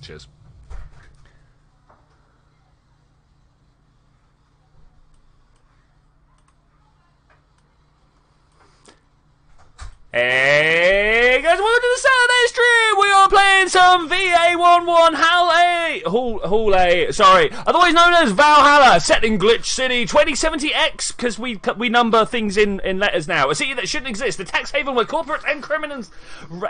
Cheers. Hey guys, welcome to the Saturday stream! We are playing some Va11 Hall A, sorry, otherwise known as Valhalla, set in Glitch City 2070X, because we number things in letters now. A city that shouldn't exist, a tax haven where corporate and criminal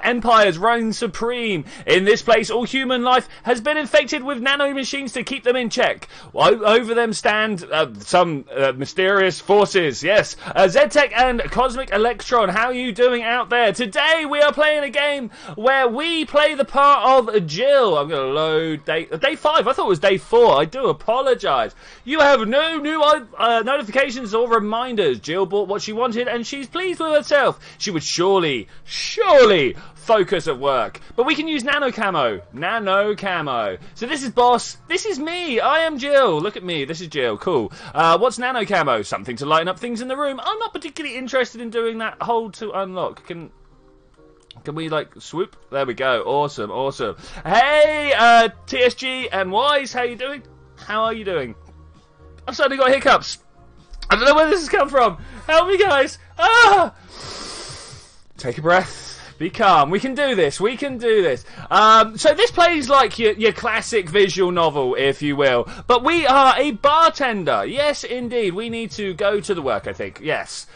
empires reign supreme. In this place, all human life has been infected with nanomachines to keep them in check. Over them stand some mysterious forces, yes. ZTech and Cosmic Electron, how are you doing out there? Today we are playing a game where we play the part of Jill. I'm going to load day 5. I thought it was day 4. I do apologise. You have no new notifications or reminders. Jill bought what she wanted and she's pleased with herself. She would surely focus at work. But we can use nano camo. So this is boss. This is me. I am Jill. Look at me. This is Jill. Cool. What's nano camo? Something to lighten up things in the room. I'm not particularly interested in doing that. Hold to unlock. Can we, like, swoop? There we go. Awesome. Hey, TSG and Wise, how you doing? How are you doing? I've suddenly got hiccups. I don't know where this has come from. Help me, guys. Ah! Take a breath. Be calm. We can do this. So this plays like your classic visual novel, if you will. But we are a bartender. Yes, indeed. We need to go to the work, I think. Yes.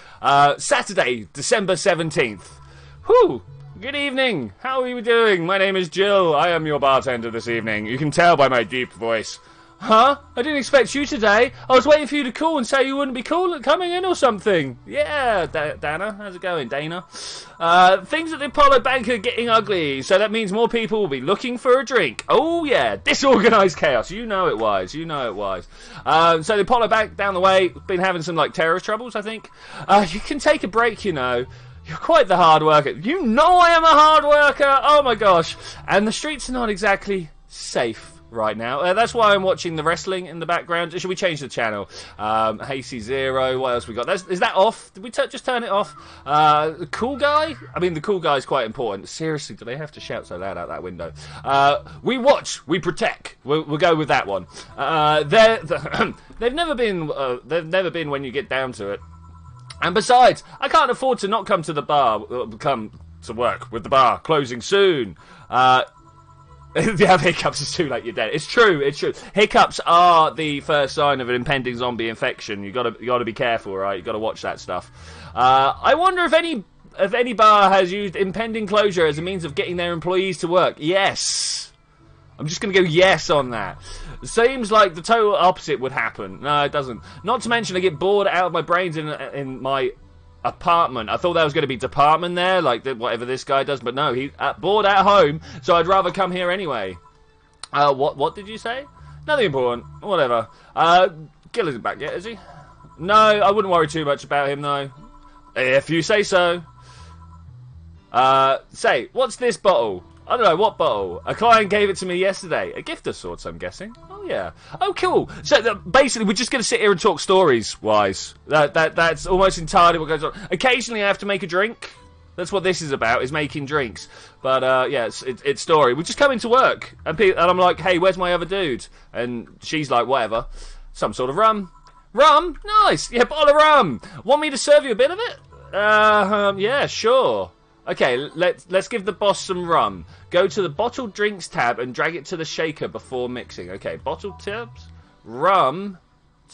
Saturday, December 17th. Whew. Good evening. How are you doing? My name is Jill. I am your bartender this evening. You can tell by my deep voice. Huh? I didn't expect you today. I was waiting for you to call and say you wouldn't be coming in or something. Yeah, Dana. How's it going, Dana? Things at the Apollo Bank are getting ugly, so that means more people will be looking for a drink. Oh, yeah. Disorganized chaos. You know it, Wise. So the Apollo Bank down the way, been having some, like, terrorist troubles, I think. You can take a break, you know. You're quite the hard worker. You know I am a hard worker. Oh, my gosh. And the streets are not exactly safe right now. That's why I'm watching the wrestling in the background. Should we change the channel? Hasty Zero. What else we got? Is that off? Did we just turn it off? The cool guy? I mean, the cool guy is quite important. Seriously, do they have to shout so loud out that window? We watch, we protect. We'll go with that one. They've never been when you get down to it. And besides, I can't afford to not come to the bar, come to work with the bar closing soon. If you have hiccups, it's too late, you're dead. It's true. Hiccups are the first sign of an impending zombie infection. You gotta be careful, right? You gotta watch that stuff. I wonder if any bar has used impending closure as a means of getting their employees to work. Yes. I'm just gonna go yes on that. Seems like the total opposite would happen. No, it doesn't. Not to mention, I get bored out of my brains in my apartment. I thought that was going to be department there, like whatever this guy does, but no, he's bored at home, so I'd rather come here anyway. What did you say? Nothing important. Whatever. Gil isn't back yet, is he? No, I wouldn't worry too much about him, though. If you say so. Say, what's this bottle? I don't know, what bottle? A client gave it to me yesterday. A gift of sorts, I'm guessing. Oh, yeah. Oh, cool. So, basically, we're just going to sit here and talk stories, Wise. That's almost entirely what goes on. Occasionally, I have to make a drink. That's what this is about, is making drinks. But, yeah, it's story. We just come into work, and I'm like, hey, where's my other dude? And she's like, whatever. Some sort of rum. Rum? Nice. Yeah, bottle of rum. Want me to serve you a bit of it? Yeah, sure. Okay, let's give the boss some rum. Go to the bottled drinks tab and drag it to the shaker before mixing. Okay, bottled tabs, rum,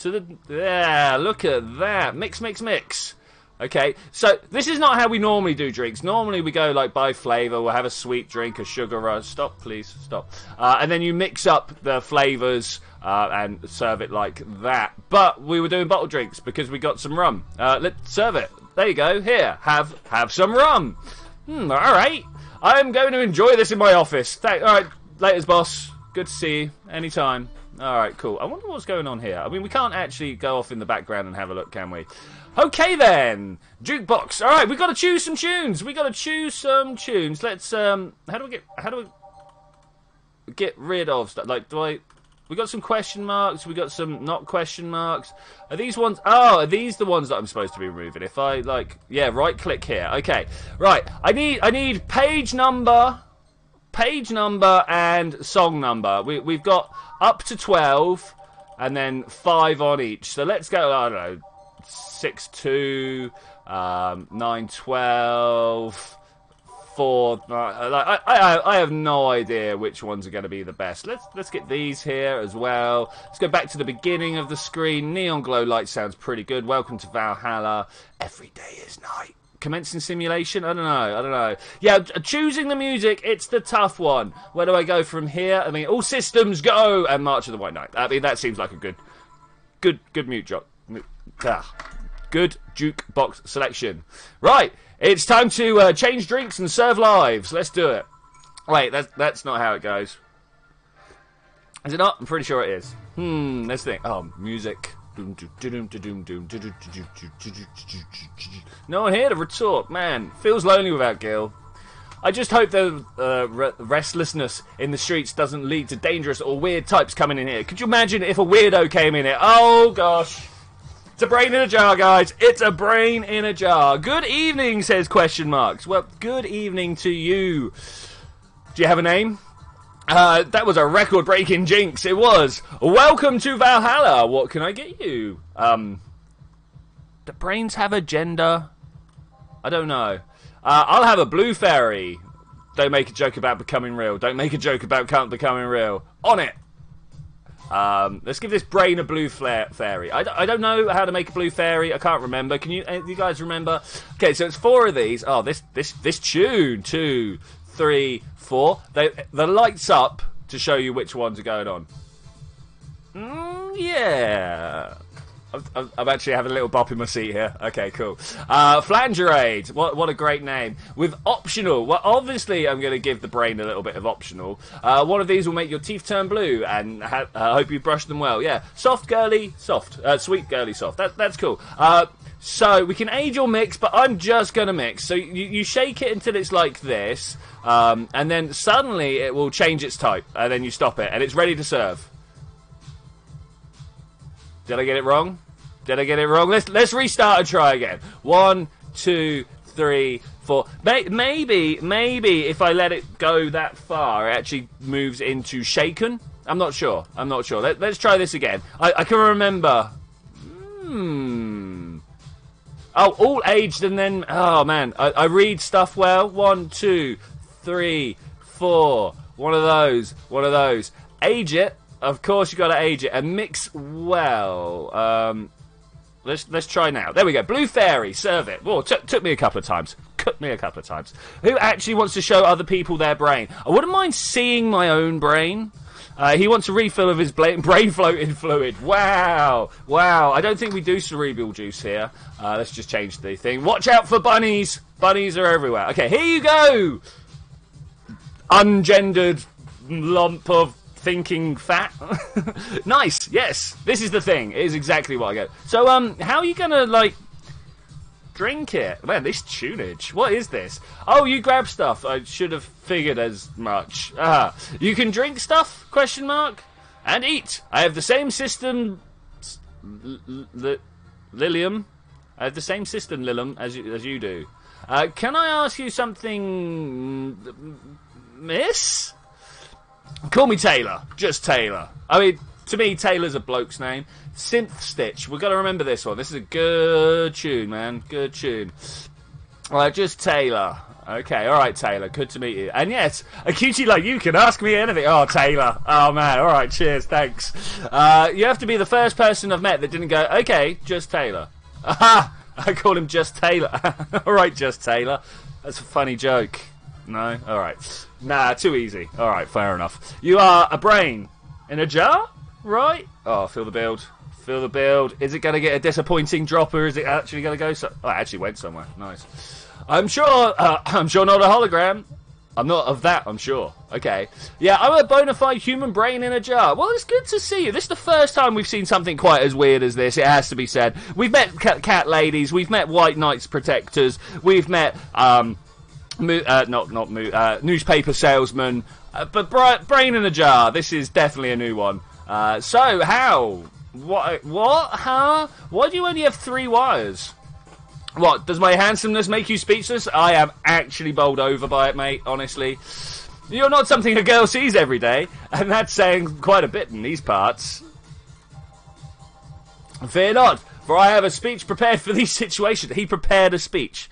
to the... Yeah, look at that. Mix. Okay, so this is not how we normally do drinks. Normally we go, like, by flavour. We'll have a sweet drink, a sugar rush. Stop, please, stop. And then you mix up the flavours and serve it like that. But we were doing bottled drinks because we got some rum. Let's serve it. There you go. Here, have some rum. Alright. I'm going to enjoy this in my office. Alright, laters, boss. Good to see you. Anytime. Alright, cool. I wonder what's going on here. I mean, we can't actually go off in the background and have a look, can we? Okay, then. Jukebox. Alright, we've got to choose some tunes. Let's, how do we get rid of stuff? Like, we got some question marks. We got some not question marks. Are these ones? Oh, are these the ones that I'm supposed to be removing? If I right click here. Okay, right. I need page number page number and song number. We've got up to 12 and then 5 on each. So let's go, I don't know, 6, 2, 9, 12... 4. I have no idea which ones are going to be the best. Let's get these here as well. Let's go back to the beginning of the screen. Neon glow light sounds pretty good. Welcome to Valhalla. Every day is night. Commencing simulation? I don't know. Yeah, choosing the music, it's the tough one. Where do I go from here? I mean, all systems go and March of the White Knight. I mean, that seems like a good mute job. Good jukebox selection. Right. It's time to change drinks and serve lives. Let's do it. Wait, that's not how it goes. Is it not? I'm pretty sure it is. Let's think. Oh, music. No one here to retort. Man, feels lonely without Gil. I just hope the restlessness in the streets doesn't lead to dangerous or weird types coming in here. Could you imagine if a weirdo came in here? Oh, gosh. It's a brain in a jar, guys. It's a brain in a jar. Good evening, says question marks. Well, good evening to you. Do you have a name? That was a record-breaking jinx. It was. Welcome to Valhalla. What can I get you? Do brains have a gender? I don't know. I'll have a blue fairy. Don't make a joke about becoming real. Don't make a joke about becoming real. On it. Let's give this brain a blue fairy. I don't know how to make a blue fairy. I can't remember. Can you guys remember? Okay, so it's 4 of these. Oh, this tune. 2, 3, 4. The lights up to show you which ones are going on. Yeah. I'm actually having a little bop in my seat here. Okay, cool. Flangerade. What a great name. With optional. Well, obviously, I'm going to give the brain a little bit of optional. One of these will make your teeth turn blue, and I hope you brush them well. Yeah. Soft, girly, soft. Sweet, girly, soft. That's cool. So, we can age or mix, but I'm just going to mix. So, you shake it until it's like this, and then suddenly it will change its type, and then you stop it, and it's ready to serve. Did I get it wrong? Let's restart and try again. 1, 2, 3, 4. Maybe if I let it go that far, it actually moves into shaken. I'm not sure. Let's try this again. I can remember. Oh, all aged and then. Oh man, I read stuff well. 1, 2, 3, 4. One of those. Age it. Of course, you got to age it and mix well. Let's try now. There we go. Blue fairy, serve it. Whoa, took me a couple of times. Who actually wants to show other people their brain? I wouldn't mind seeing my own brain. He wants a refill of his brain floating fluid. Wow. I don't think we do cerebral juice here. Let's just change the thing. Watch out for bunnies. Bunnies are everywhere. Okay, here you go. Ungendered lump of thinking fat. Nice. Yes, this is the thing. It is exactly what I get. So how are you gonna like drink it? Man, this tunage, what is this? Oh, you grab stuff. I should have figured as much. You can drink stuff, question mark, and eat. I have the same system Lilium. I have the same system Lilium as you do. Can I ask you something, miss? Call me Taylor. Just Taylor. I mean, to me, Taylor's a bloke's name. Synth Stitch. We've got to remember this one. This is a good tune, man. Good tune. Alright, just Taylor. Okay, alright, Taylor. Good to meet you. And yes, a cutie like you can ask me anything. Oh, Taylor. Oh, man. Alright, cheers. Thanks. You have to be the first person I've met that didn't go, okay, just Taylor. Aha! I call him Just Taylor. Alright, Just Taylor. That's a funny joke. No? Alright. Nah, too easy. Alright, fair enough. You are a brain in a jar? Right? Oh, feel the build. Feel the build. Is it going to get a disappointing drop, or is it actually going to go so... Oh, it actually went somewhere. Nice. I'm sure not a hologram. I'm not of that, I'm sure. Okay. Yeah, I'm a bona fide human brain in a jar. Well, it's good to see you. This is the first time we've seen something quite as weird as this. It has to be said. We've met cat ladies. We've met White Knights protectors. We've met... newspaper salesman, but brain in a jar. This is definitely a new one. So how? What? Huh? Why do you only have 3 wires? What? Does my handsomeness make you speechless? I am actually bowled over by it, mate. Honestly. You're not something a girl sees every day, and that's saying quite a bit in these parts. Fear not, for I have a speech prepared for these situations. He prepared a speech.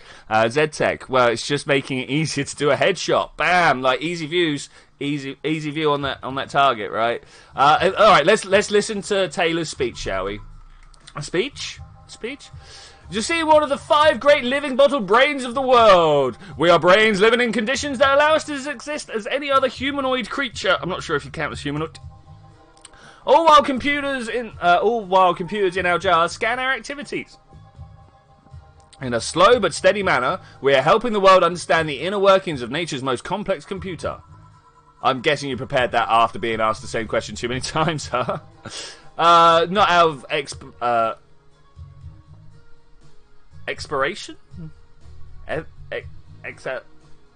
Z-Tech, well, it's just making it easier to do a headshot. Bam, like easy views, easy view on that target, right? All right, let's listen to Taylor's speech, shall we? A speech? You see, one of the 5 great living bottle brains of the world. We are brains living in conditions that allow us to exist as any other humanoid creature. I'm not sure if you count as humanoid. All while computers in our jars scan our activities. In a slow but steady manner, we are helping the world understand the inner workings of nature's most complex computer. I'm guessing you prepared that after being asked the same question too many times, huh? Not out of expiration?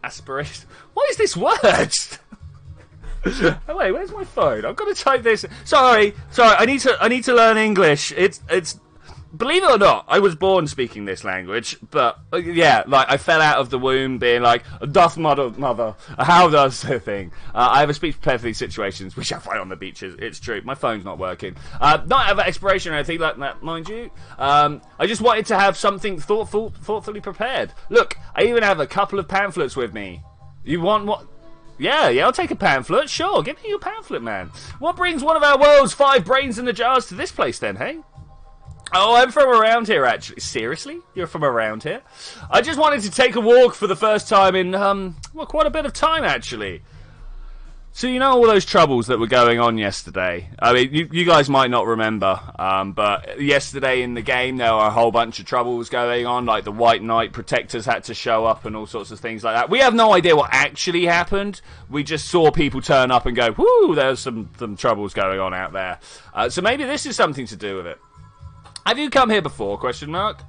Aspiration? What is this word? Oh wait, where's my phone? I've got to type this. Sorry. I need to learn English. It's believe it or not, I was born speaking this language, but yeah, like I fell out of the womb being like, doth mother, how does the thing? I have a speech prepared for these situations, which I find on the beaches. It's true. My phone's not working. Not have an expiration or anything like that, mind you. I just wanted to have something thoughtfully prepared. Look, I even have a couple of pamphlets with me. You want what? Yeah, I'll take a pamphlet. Sure, give me your pamphlet, man. What brings one of our world's 5 brains in the jars to this place, then, hey? Oh, I'm from around here, actually. Seriously? You're from around here? I just wanted to take a walk for the first time in, well, quite a bit of time, actually. So you know all those troubles that were going on yesterday? I mean, you guys might not remember, but yesterday in the game there were a whole bunch of troubles going on, like the White Knight protectors had to show up and all sorts of things like that. We have no idea what actually happened. We just saw people turn up and go, whoo, there's some troubles going on out there. So maybe this is something to do with it. Have you come here before, question mark?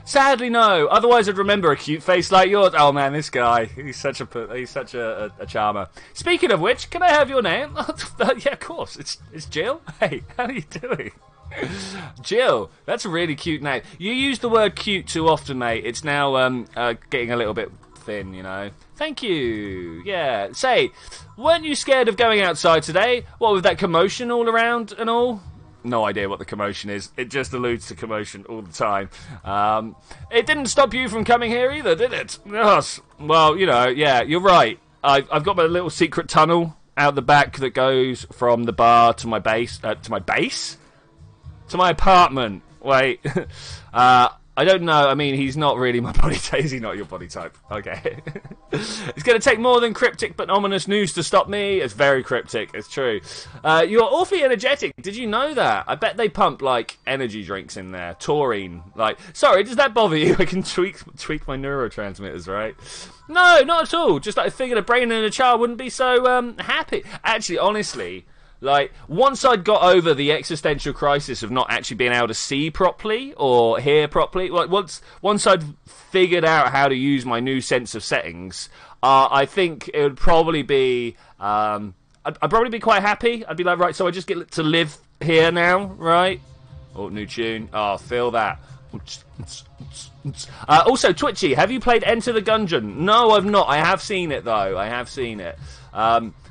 Sadly, no. Otherwise, I'd remember a cute face like yours. Oh man, this guy. He's such a charmer. Speaking of which, can I have your name? Yeah, of course. It's Jill. Hey, how are you doing? Jill, that's a really cute name. You use the word cute too often, mate. It's now getting a little bit thin, you know. Thank you. Yeah. Say, weren't you scared of going outside today? What with that commotion all around and all? No idea what the commotion is. It just alludes to commotion all the time. It didn't stop you from coming here either, did it? Yes. Well, you know, yeah, you're right. I've got my little secret tunnel out the back that goes from the bar to my base. To my base? To my apartment. Wait. I don't know. I mean, he's not really my body type. Is he not your body type? Okay. It's going to take more than cryptic but ominous news to stop me. It's very cryptic. It's true. You're awfully energetic. Did you know that? I bet they pump, like, energy drinks in there. Taurine. Like, sorry, does that bother you? I can tweak my neurotransmitters, right? No, not at all. Just like I figured a brain in a child wouldn't be so happy. Actually, honestly... Like, once I'd got over the existential crisis of not actually being able to see properly or hear properly, like once I'd figured out how to use my new sense of settings, I think it would probably be, I'd probably be quite happy. I'd be like, right, so I just get to live here now, right? Oh, new tune. Oh, feel that. Also, Twitchi, have you played Enter the Gungeon? No, I've not. I have seen it, though. I have seen it.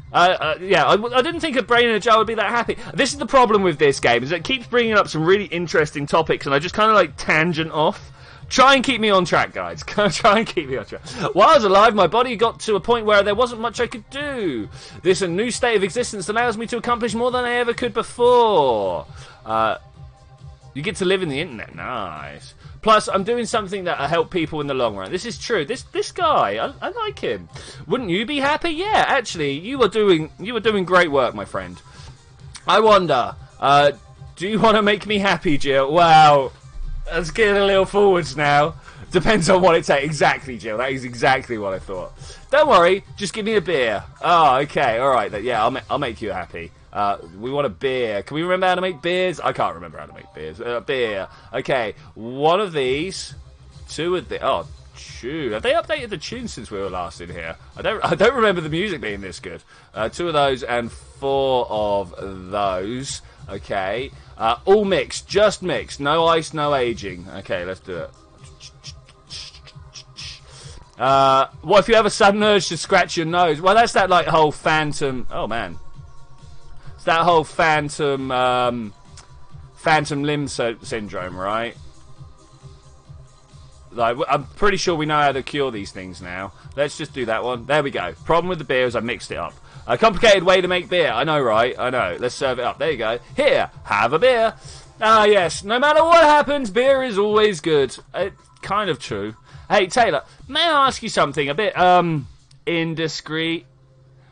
Yeah, I didn't think a brain in a jar would be that happy. This is the problem with this game, is it keeps bringing up some really interesting topics, and I just kind of like tangent off. Try and keep me on track, guys. Try and keep me on track. While I was alive, my body got to a point where there wasn't much I could do. This a new state of existence allows me to accomplish more than I ever could before. You get to live in the internet. Nice. Plus, I'm doing something that'll help people in the long run. This is true. This guy, I like him. Wouldn't you be happy? Yeah, actually, you were doing great work, my friend. I wonder, do you want to make me happy, Jill? Wow, that's getting a little forwards now. Depends on what it takes. Exactly, Jill. That is exactly what I thought. Don't worry, just give me a beer. Oh, okay, all right. Yeah, I'll make you happy. We want a beer. Can we remember how to make beers? I can't remember how to make beers. Beer. Okay, one of these. Two of the. Oh, shoot. Have they updated the tune since we were last in here? I don't remember the music being this good. 2 of those and 4 of those. Okay. All mixed. Just mixed. No ice, no aging. Okay, let's do it. What if you have a sudden urge to scratch your nose? Well, that's that like whole phantom. Oh man, it's that whole phantom limb syndrome, right? Like, I'm pretty sure we know how to cure these things now. Let's just do that one. There we go. Problem with the beer is I mixed it up. A complicated way to make beer. I know, right? I know. Let's serve it up. There you go. Here, have a beer. Ah, yes. No matter what happens, beer is always good. It's kind of true. Hey, Taylor, may I ask you something a bit, indiscreet?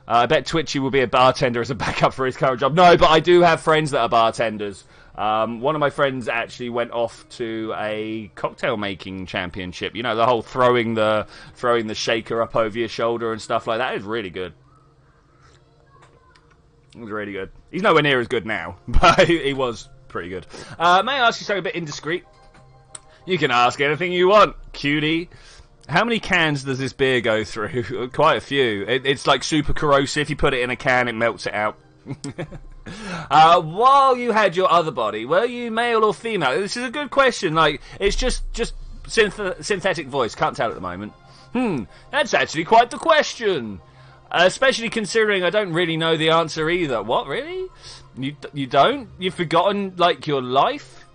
I bet Twitchi will be a bartender as a backup for his current job. No, but I do have friends that are bartenders. One of my friends actually went off to a cocktail making championship. You know, the whole throwing the shaker up over your shoulder and stuff like that is really good. It was really good. He's nowhere near as good now, but he was pretty good. May I ask you something a bit indiscreet? You can ask anything you want, cutie. How many cans does this beer go through? Quite a few. It's like super corrosive. You put it in a can, it melts it out. While you had your other body, were you male or female? This is a good question. Like, it's just synthetic voice. Can't tell at the moment. That's actually quite the question. Especially considering I don't really know the answer either. What, really? You don't? You've forgotten, like, your life?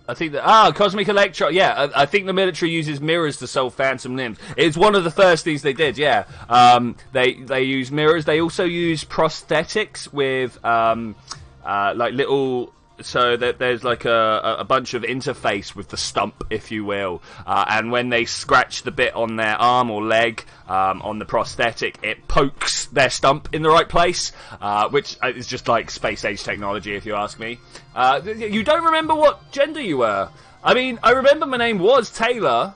I think that... Cosmic Electro. Yeah, I think the military uses mirrors to solve phantom limbs. It's one of the first things they did, yeah. They use mirrors. They also use prosthetics with, like, little... So that there's like a bunch of interface with the stump, if you will, and when they scratch the bit on their arm or leg on the prosthetic, it pokes their stump in the right place, which is just like space age technology, if you ask me. You don't remember what gender you were? I mean, I remember my name was Taylor.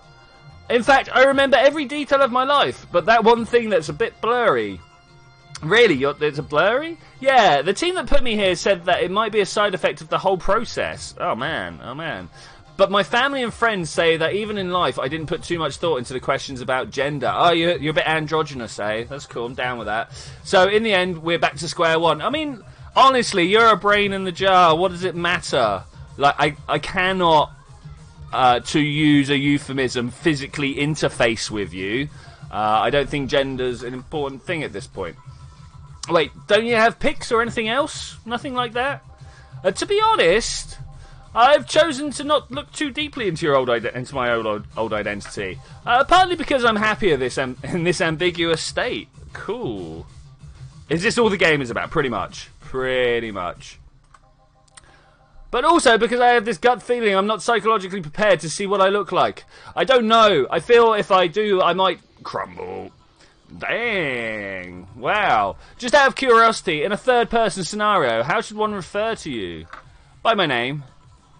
In fact, I remember every detail of my life, but that one thing that's a bit blurry. Really? It's a blurry? Yeah, the team that put me here said that it might be a side effect of the whole process. Oh man, oh man. But my family and friends say that even in life I didn't put too much thought into the questions about gender. Oh, you're a bit androgynous, eh? That's cool, I'm down with that. So in the end, we're back to square one. I mean, honestly, you're a brain in the jar. What does it matter? Like, I cannot, to use a euphemism, physically interface with you. I don't think gender's an important thing at this point. Wait, don't you have pics or anything else? Nothing like that? To be honest, I've chosen to not look too deeply into my old identity. Partly because I'm happier in this ambiguous state. Cool. Is this all the game is about? Pretty much. Pretty much. But also because I have this gut feeling I'm not psychologically prepared to see what I look like. I don't know. I feel if I do, I might crumble. Dang. Wow. Just out of curiosity, in a third-person scenario, how should one refer to you? By my name.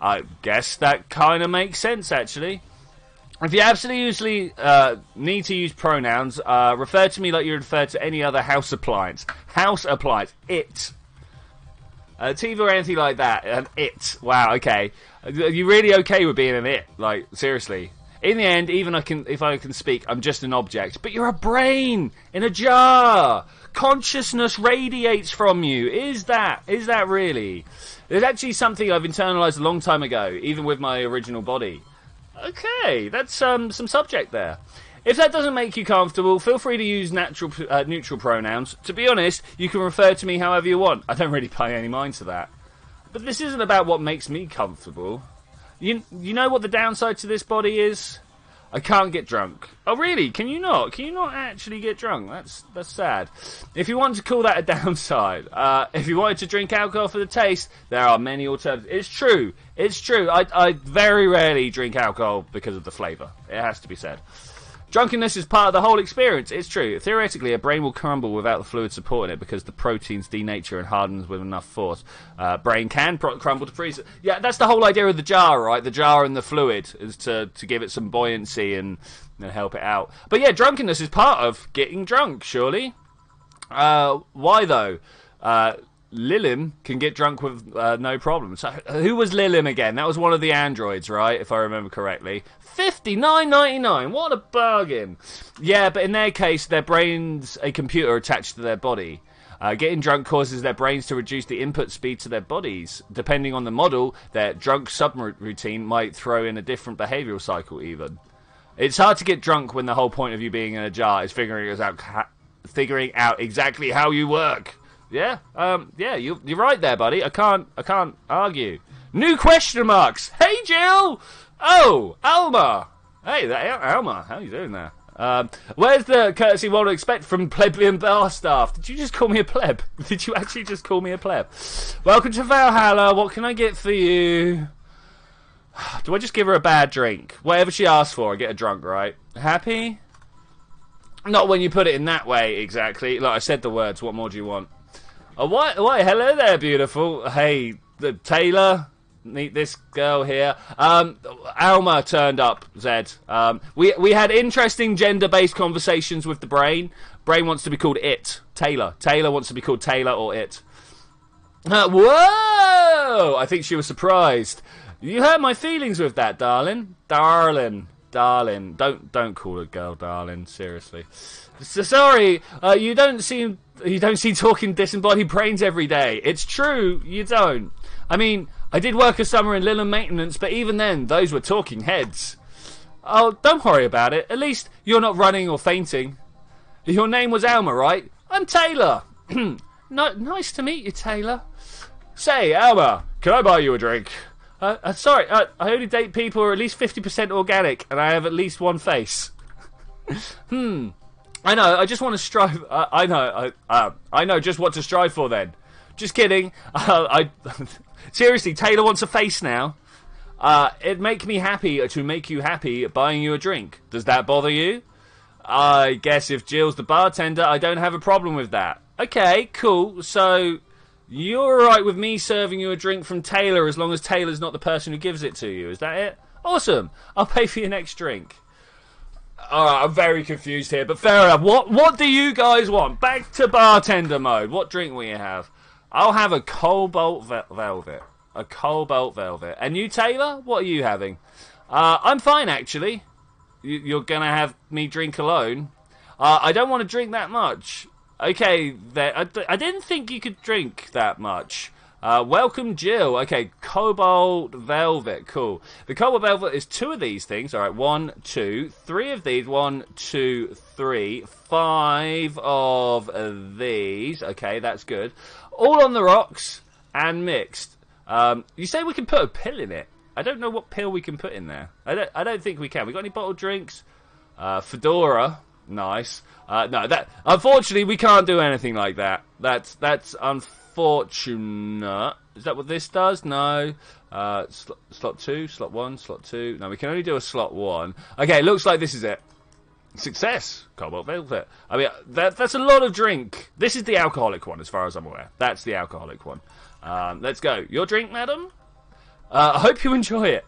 I guess that kind of makes sense, actually. If you absolutely need to use pronouns, refer to me like you refer to any other house appliance. House appliance. It. TV or anything like that. An it. Wow, okay. Are you really okay with being an it? Like, seriously. In the end, even if I can speak, I'm just an object. But you're a brain in a jar. Consciousness radiates from you. Is that really? There's actually something I've internalized a long time ago, even with my original body. Okay, that's some subject there. If that doesn't make you comfortable, feel free to use neutral pronouns. To be honest, you can refer to me however you want. I don't really pay any mind to that. But this isn't about what makes me comfortable. You know what the downside to this body is? I can't get drunk. Oh, really? Can you not? Can you not actually get drunk? That's sad. If you want to call that a downside, if you wanted to drink alcohol for the taste, there are many alternatives. It's true. It's true. I very rarely drink alcohol because of the flavour. It has to be said. Drunkenness is part of the whole experience. It's true. Theoretically, a brain will crumble without the fluid supporting it because the proteins denature and hardens with enough force. Brain can crumble to freeze. Yeah, that's the whole idea of the jar, right? The jar and the fluid is to give it some buoyancy and help it out. But yeah, drunkenness is part of getting drunk, surely. Why, though? Lilim can get drunk with no problem. So who was Lilim again? That was one of the androids, right? If I remember correctly. $59.99. What a bargain. Yeah, but in their case, their brain's a computer attached to their body. Getting drunk causes their brains to reduce the input speed to their bodies. Depending on the model, their drunk subroutine might throw in a different behavioural cycle even. It's hard to get drunk when the whole point of you being in a jar is figuring out exactly how you work. Yeah, yeah, you're right there, buddy. I can't argue. New question marks. Hey, Jill. Oh, Alma. Hey, Alma. How you doing there? Where's the courtesy one to expect from plebeian bar staff? Did you just call me a pleb? Did you actually just call me a pleb? Welcome to Valhalla. What can I get for you? Do I just give her a bad drink? Whatever she asks for, I get her drunk, right? Happy? Not when you put it in that way, exactly. Like I said the words, what more do you want? Oh, why, hello there, beautiful. Hey, Taylor, meet this girl here. Alma turned up, Zed. We had interesting gender-based conversations with the brain. Brain wants to be called it. Taylor wants to be called Taylor or it. Whoa! I think she was surprised. You hurt my feelings with that, darling. Darling. Don't call a girl darling, seriously. So, sorry, you don't seem talking disembodied brains every day. It's true, you don't. I mean, I did work a summer in Linen maintenance, but even then, those were talking heads. Oh, don't worry about it. At least you're not running or fainting. Your name was Alma, right? I'm Taylor. Nice to meet you, Taylor. Say, Alma, can I buy you a drink? Sorry, I only date people who are at least 50% organic, and I have at least one face. I know, I just want to strive... I know just what to strive for then. Just kidding. Seriously, Taylor wants a face now. It'd make me happy to make you happy buying you a drink. Does that bother you? I guess if Jill's the bartender, I don't have a problem with that. Okay, cool. So... You're alright with me serving you a drink from Taylor as long as Taylor's not the person who gives it to you. Is that it? Awesome. I'll pay for your next drink. Alright, I'm very confused here, but fair enough. What do you guys want? Back to bartender mode. What drink will you have? I'll have a Cobalt Velvet. A Cobalt Velvet. And you, Taylor? What are you having? I'm fine, actually. You're going to have me drink alone? I don't want to drink that much. Okay, I didn't think you could drink that much. Welcome, Jill. Okay, Cobalt Velvet. Cool. The Cobalt Velvet is 2 of these things. All right, 1, 2, 3 of these. 1, 2, 3, 5 of these. Okay, that's good. All on the rocks and mixed. You say we can put a pill in it. I don't know what pill we can put in there. I don't think we can. We got any bottled drinks? Fedora. Nice. No, that unfortunately we can't do anything like that. That's unfortunate. Is that what this does? No. Slot 2, slot 1, slot 2. No, we can only do a slot 1. Okay, it looks like this is it. Success. Cobalt Velvet. I mean, that's a lot of drink. This is the alcoholic one, as far as I'm aware. That's the alcoholic one. Let's go. Your drink, madam? I hope you enjoy it.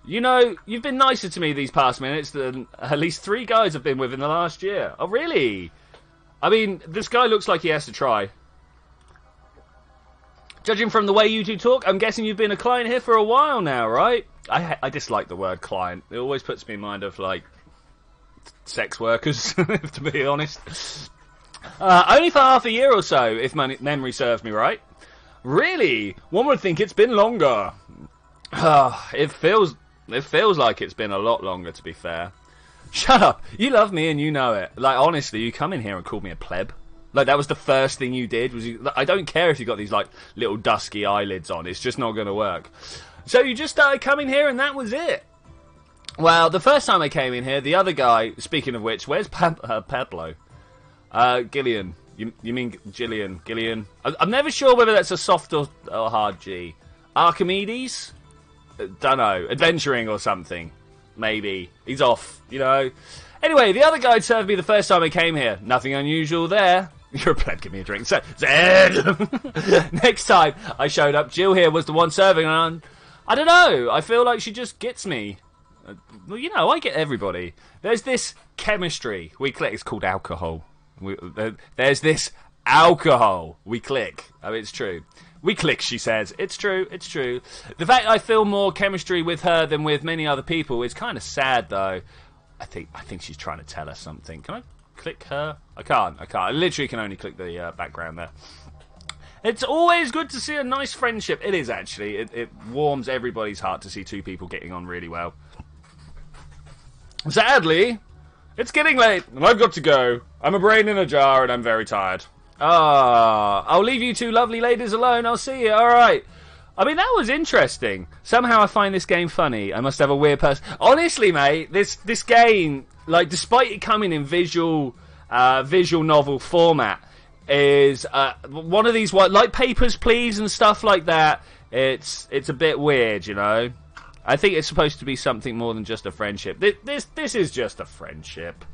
You know, you've been nicer to me these past minutes than at least 3 guys I've been with in the last year. Oh, really? I mean, this guy looks like he has to try. Judging from the way you two talk, I'm guessing you've been a client here for a while now, right? I dislike the word client. It always puts me in mind of, like, sex workers, to be honest. Only for half a year or so, if my memory serves me right. Really? One would think it's been longer. It feels like it's been a lot longer, to be fair. Shut up. You love me and you know it. Like, honestly, you come in here and called me a pleb. Like, that was the first thing you did. I don't care if you got these, like, little dusky eyelids on. It's just not going to work. So you just started coming here and that was it. Well, the first time I came in here, the other guy, speaking of which, where's Pablo? Gillian. You mean Gillian? Gillian. I'm never sure whether that's a soft or hard G. Archimedes? Dunno, adventuring or something. Maybe. He's off, you know. Anyway, the other guy served me the first time I came here. Nothing unusual there. You're a pleb, give me a drink. So, Zed! Next time I showed up, Jill here was the one serving, and I don't know, I feel like she just gets me. Well, you know, I get everybody. There's this chemistry. We click. It's called alcohol. There's this alcohol. We click. Oh, it's true. We click, she says. It's true, it's true. The fact I feel more chemistry with her than with many other people is kind of sad, though. I think she's trying to tell us something. Can I click her? I can't. I literally can only click the background there. It's always good to see a nice friendship. It is, actually. It warms everybody's heart to see 2 people getting on really well. Sadly, it's getting late, and I've got to go. I'm a brain in a jar, and I'm very tired. I'll leave you two lovely ladies alone. I'll see you. All right. I mean, that was interesting. Somehow I find this game funny. I must have a weird person. Honestly, mate, this game, like, despite it coming in visual novel format, is one of these, like Papers, Please and stuff like that. It's a bit weird, you know. I think it's supposed to be something more than just a friendship. This is just a friendship.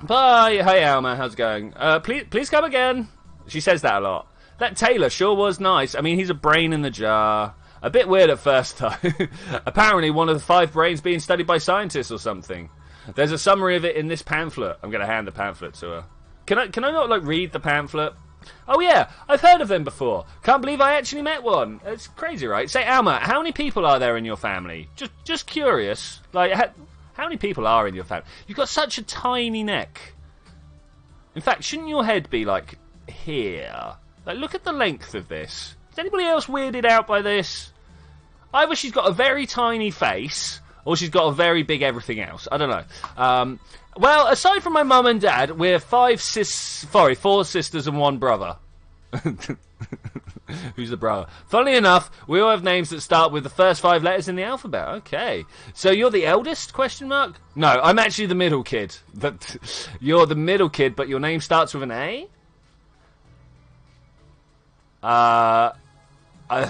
Bye. Hey, Alma. How's it going? Please come again. She says that a lot. That Taylor sure was nice. I mean, he's a brain in the jar. A bit weird at first, though. Apparently, one of the 5 brains being studied by scientists or something. There's a summary of it in this pamphlet. I'm going to hand the pamphlet to her. Can I not, like, read the pamphlet? Oh, yeah. I've heard of them before. Can't believe I actually met one. It's crazy, right? Say, Alma, how many people are there in your family? Just curious. Like, how many people are in your family? You've got such a tiny neck. In fact, shouldn't your head be, like, here? Like, look at the length of this. Is anybody else weirded out by this? Either she's got a very tiny face, or she's got a very big everything else. I don't know. Well, aside from my mum and dad, we're 4 sisters and 1 brother. Who's the brother? Funnily enough, we all have names that start with the first 5 letters in the alphabet. Okay. So you're the eldest, question mark? No, I'm actually the middle kid. You're the middle kid, but your name starts with an A?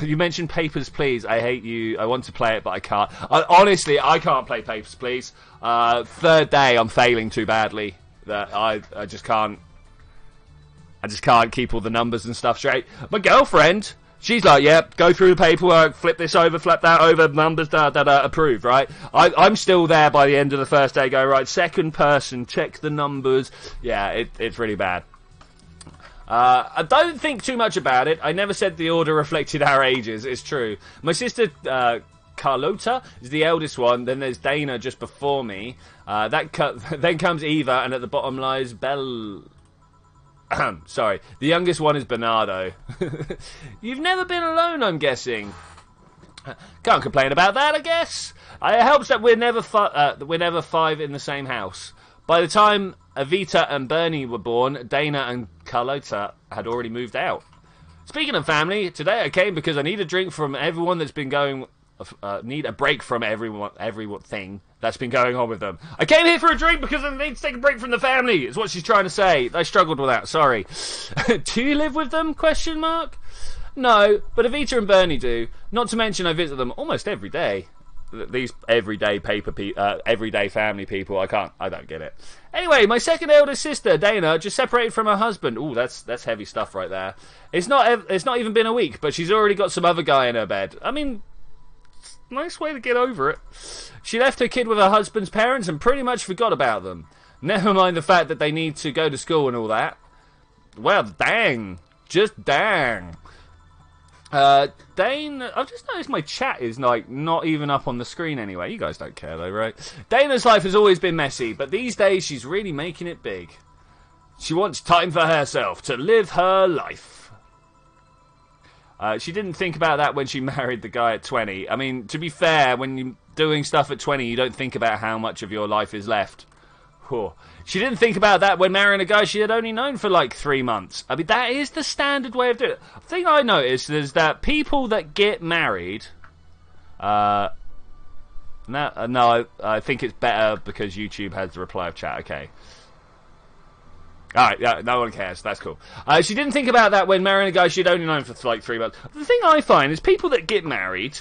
You mentioned Papers, Please. I hate you. I want to play it, but I can't. Honestly, I can't play Papers, Please. 3rd day, I'm failing too badly that I just can't. I just can't keep all the numbers and stuff straight. My girlfriend, she's like, yep, go through the paperwork, flip this over, flip that over, numbers, approved, right? I'm still there by the end of the first day, go, right, second person, check the numbers. Yeah, it's really bad. I don't think too much about it. I never said the order reflected our ages. It's true. My sister, Carlota, is the eldest one. Then there's Dana just before me. Then comes Eva, and at the bottom lies Belle. Sorry. The youngest one is Bernardo. You've never been alone, I'm guessing. Can't complain about that, I guess. It helps that we're never 5 in the same house. By the time Evita and Bernie were born, Dana and Carlota had already moved out. Speaking of family, today I came because I need a drink from everyone that's been going... need a break from everything that's been going on with them. I came here for a drink because I need to take a break from the family, is what she's trying to say. I struggled with that, sorry. Do you live with them, question mark? No, but Evita and Bernie do. Not to mention I visit them almost every day. These everyday everyday family people, I don't get it. Anyway, my second eldest sister, Dana, just separated from her husband. Ooh, that's heavy stuff right there. It's not even been a week, but she's already got some other guy in her bed. I mean, nice way to get over it. She left her kid with her husband's parents and pretty much forgot about them. Never mind the fact that they need to go to school and all that. Well, dang. Just dang. Dane, I've just noticed my chat is like not even up on the screen anyway. You guys don't care though, right? Dana's life has always been messy, but these days she's really making it big. She wants time for herself, to live her life. She didn't think about that when she married the guy at 20. I mean, to be fair, when you're doing stuff at 20, you don't think about how much of your life is left. Whew. She didn't think about that when marrying a guy she had only known for like 3 months. I mean, that is the standard way of doing it. The thing I noticed is that people that get married... No, I think it's better because YouTube has the reply of chat. Okay. Alright, yeah, no one cares. That's cool. She didn't think about that when marrying a guy she'd only known for like 3 months. The thing I find is people that get married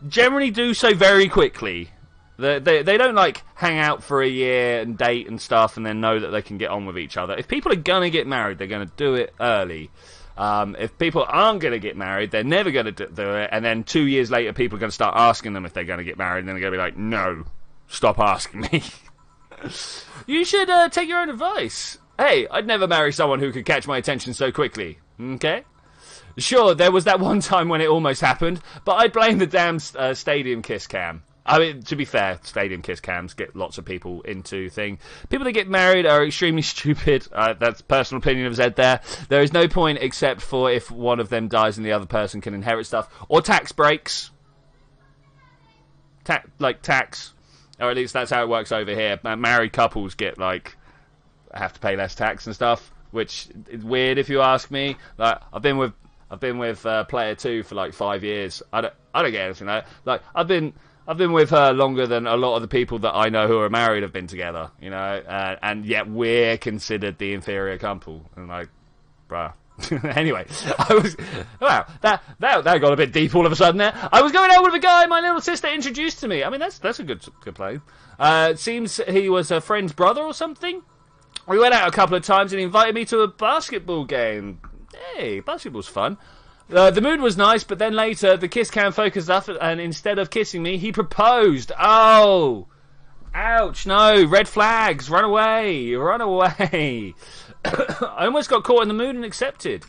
generally do so very quickly. They don't, like, hang out for a year and date and stuff and then know that they can get on with each other. If people are going to get married, they're going to do it early. If people aren't going to get married, they're never going to do it. And then 2 years later, people are going to start asking them if they're going to get married. And then they're going to be like, no, stop asking me. You should take your own advice. Hey, I'd never marry someone who could catch my attention so quickly. Okay? Sure, there was that one time when it almost happened, but I'd blame the damn stadium kiss cam. I mean, to be fair, stadium kiss cams get lots of people into thing. People that get married are extremely stupid. That's personal opinion of Zed there. There is no point except for if one of them dies and the other person can inherit stuff. Or tax breaks. Like tax. Or at least that's how it works over here. Married couples get, like, have to pay less tax and stuff, which is weird if you ask me. Like, I've been with player 2 for like 5 years. I don't get anything like that. Like, I've been with her longer than a lot of the people that I know who are married have been together, you know, and yet we're considered the inferior couple. And like, bruh. Anyway, wow, that got a bit deep all of a sudden there. I was going out with a guy my little sister introduced to me. I mean, that's a good play. It seems he was a friend's brother or something. We went out a couple of times and he invited me to a basketball game. Hey, basketball's fun. The mood was nice, but then later the kiss cam focused up and instead of kissing me, he proposed. Oh, ouch, no, red flags, run away, run away. I almost got caught in the mood and accepted.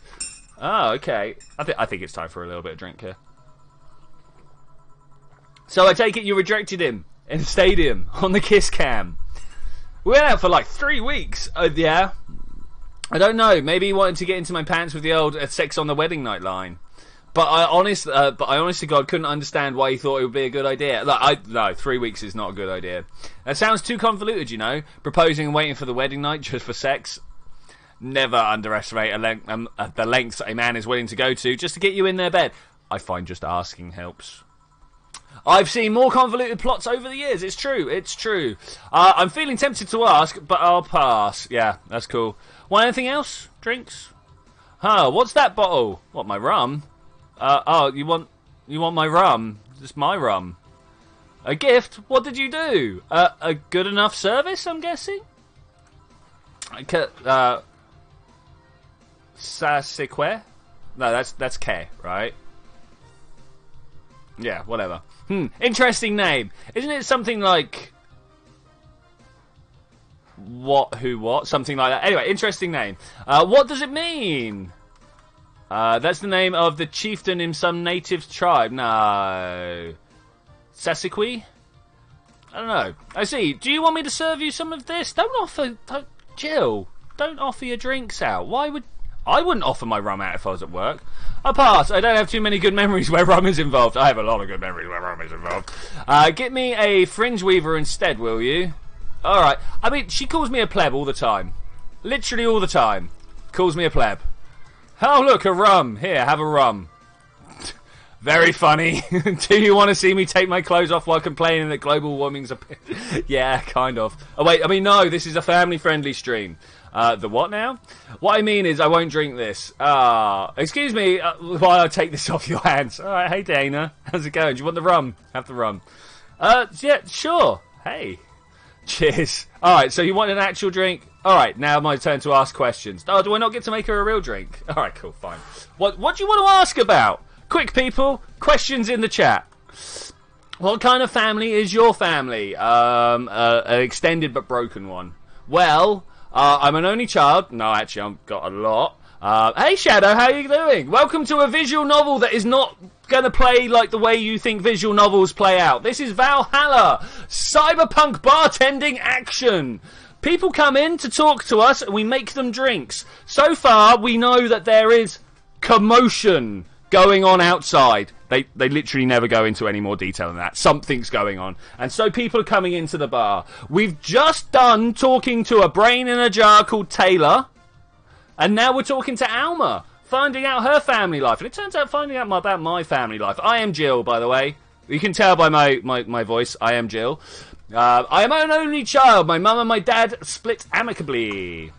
Oh, okay. I think it's time for a little bit of drink here. So I take it you rejected him in the stadium on the kiss cam. We went out for like 3 weeks. Yeah. I don't know. Maybe he wanted to get into my pants with the old sex on the wedding night line. But I honestly, God, couldn't understand why he thought it would be a good idea. No, 3 weeks is not a good idea. That sounds too convoluted, you know. Proposing and waiting for the wedding night just for sex. Never underestimate the lengths a man is willing to go to just to get you in their bed. I find just asking helps. I've seen more convoluted plots over the years. It's true. It's true. I'm feeling tempted to ask, but I'll pass. Yeah, that's cool. Want anything else? Drinks? Huh, what's that bottle? What, my rum? Oh, you want my rum? It's my rum. A gift? What did you do? A good enough service, I'm guessing? Saseque? No, that's K, right? Yeah, whatever. Interesting name. Isn't it something like... What, who, what? Something like that. Anyway, interesting name. What does it mean? That's the name of the chieftain in some native tribe. No. Saseque? I don't know. I see. Do you want me to serve you some of this? Jill, don't offer your drinks out. I wouldn't offer my rum out if I was at work. I pass. I don't have too many good memories where rum is involved. I have a lot of good memories where rum is involved. Get me a fringe weaver instead, will you? Alright. I mean, she calls me a pleb all the time. Literally all the time. Calls me a pleb. Oh, look, a rum. Here, have a rum. Very funny. Do you want to see me take my clothes off while complaining that global warming's a... Yeah, kind of. Oh, wait. I mean, no, this is a family-friendly stream. The what now? What I mean is I won't drink this. Excuse me while I take this off your hands. Alright, hey Dana. How's it going? Do you want the rum? Have the rum. Yeah, sure. Hey. Cheers. Alright, so you want an actual drink? Alright, now my turn to ask questions. Oh, do I not get to make her a real drink? Alright, cool, fine. What do you want to ask about? Quick, people. Questions in the chat. What kind of family is your family? An extended but broken one. Well... I'm an only child. No, actually, I've got a lot. Hey, Shadow, how are you doing? Welcome to a visual novel that is not going to play like the way you think visual novels play out. This is Valhalla. Cyberpunk bartending action. People come in to talk to us, and we make them drinks. So far, we know that there is commotion going on outside. They literally never go into any more detail than that. Something's going on. And so people are coming into the bar. We've just done talking to a brain in a jar called Taylor. And now we're talking to Alma, finding out her family life. And it turns out finding out about my family life. I am Jill, by the way. You can tell by my voice. I am Jill. I am an only child. My mum and my dad split amicably.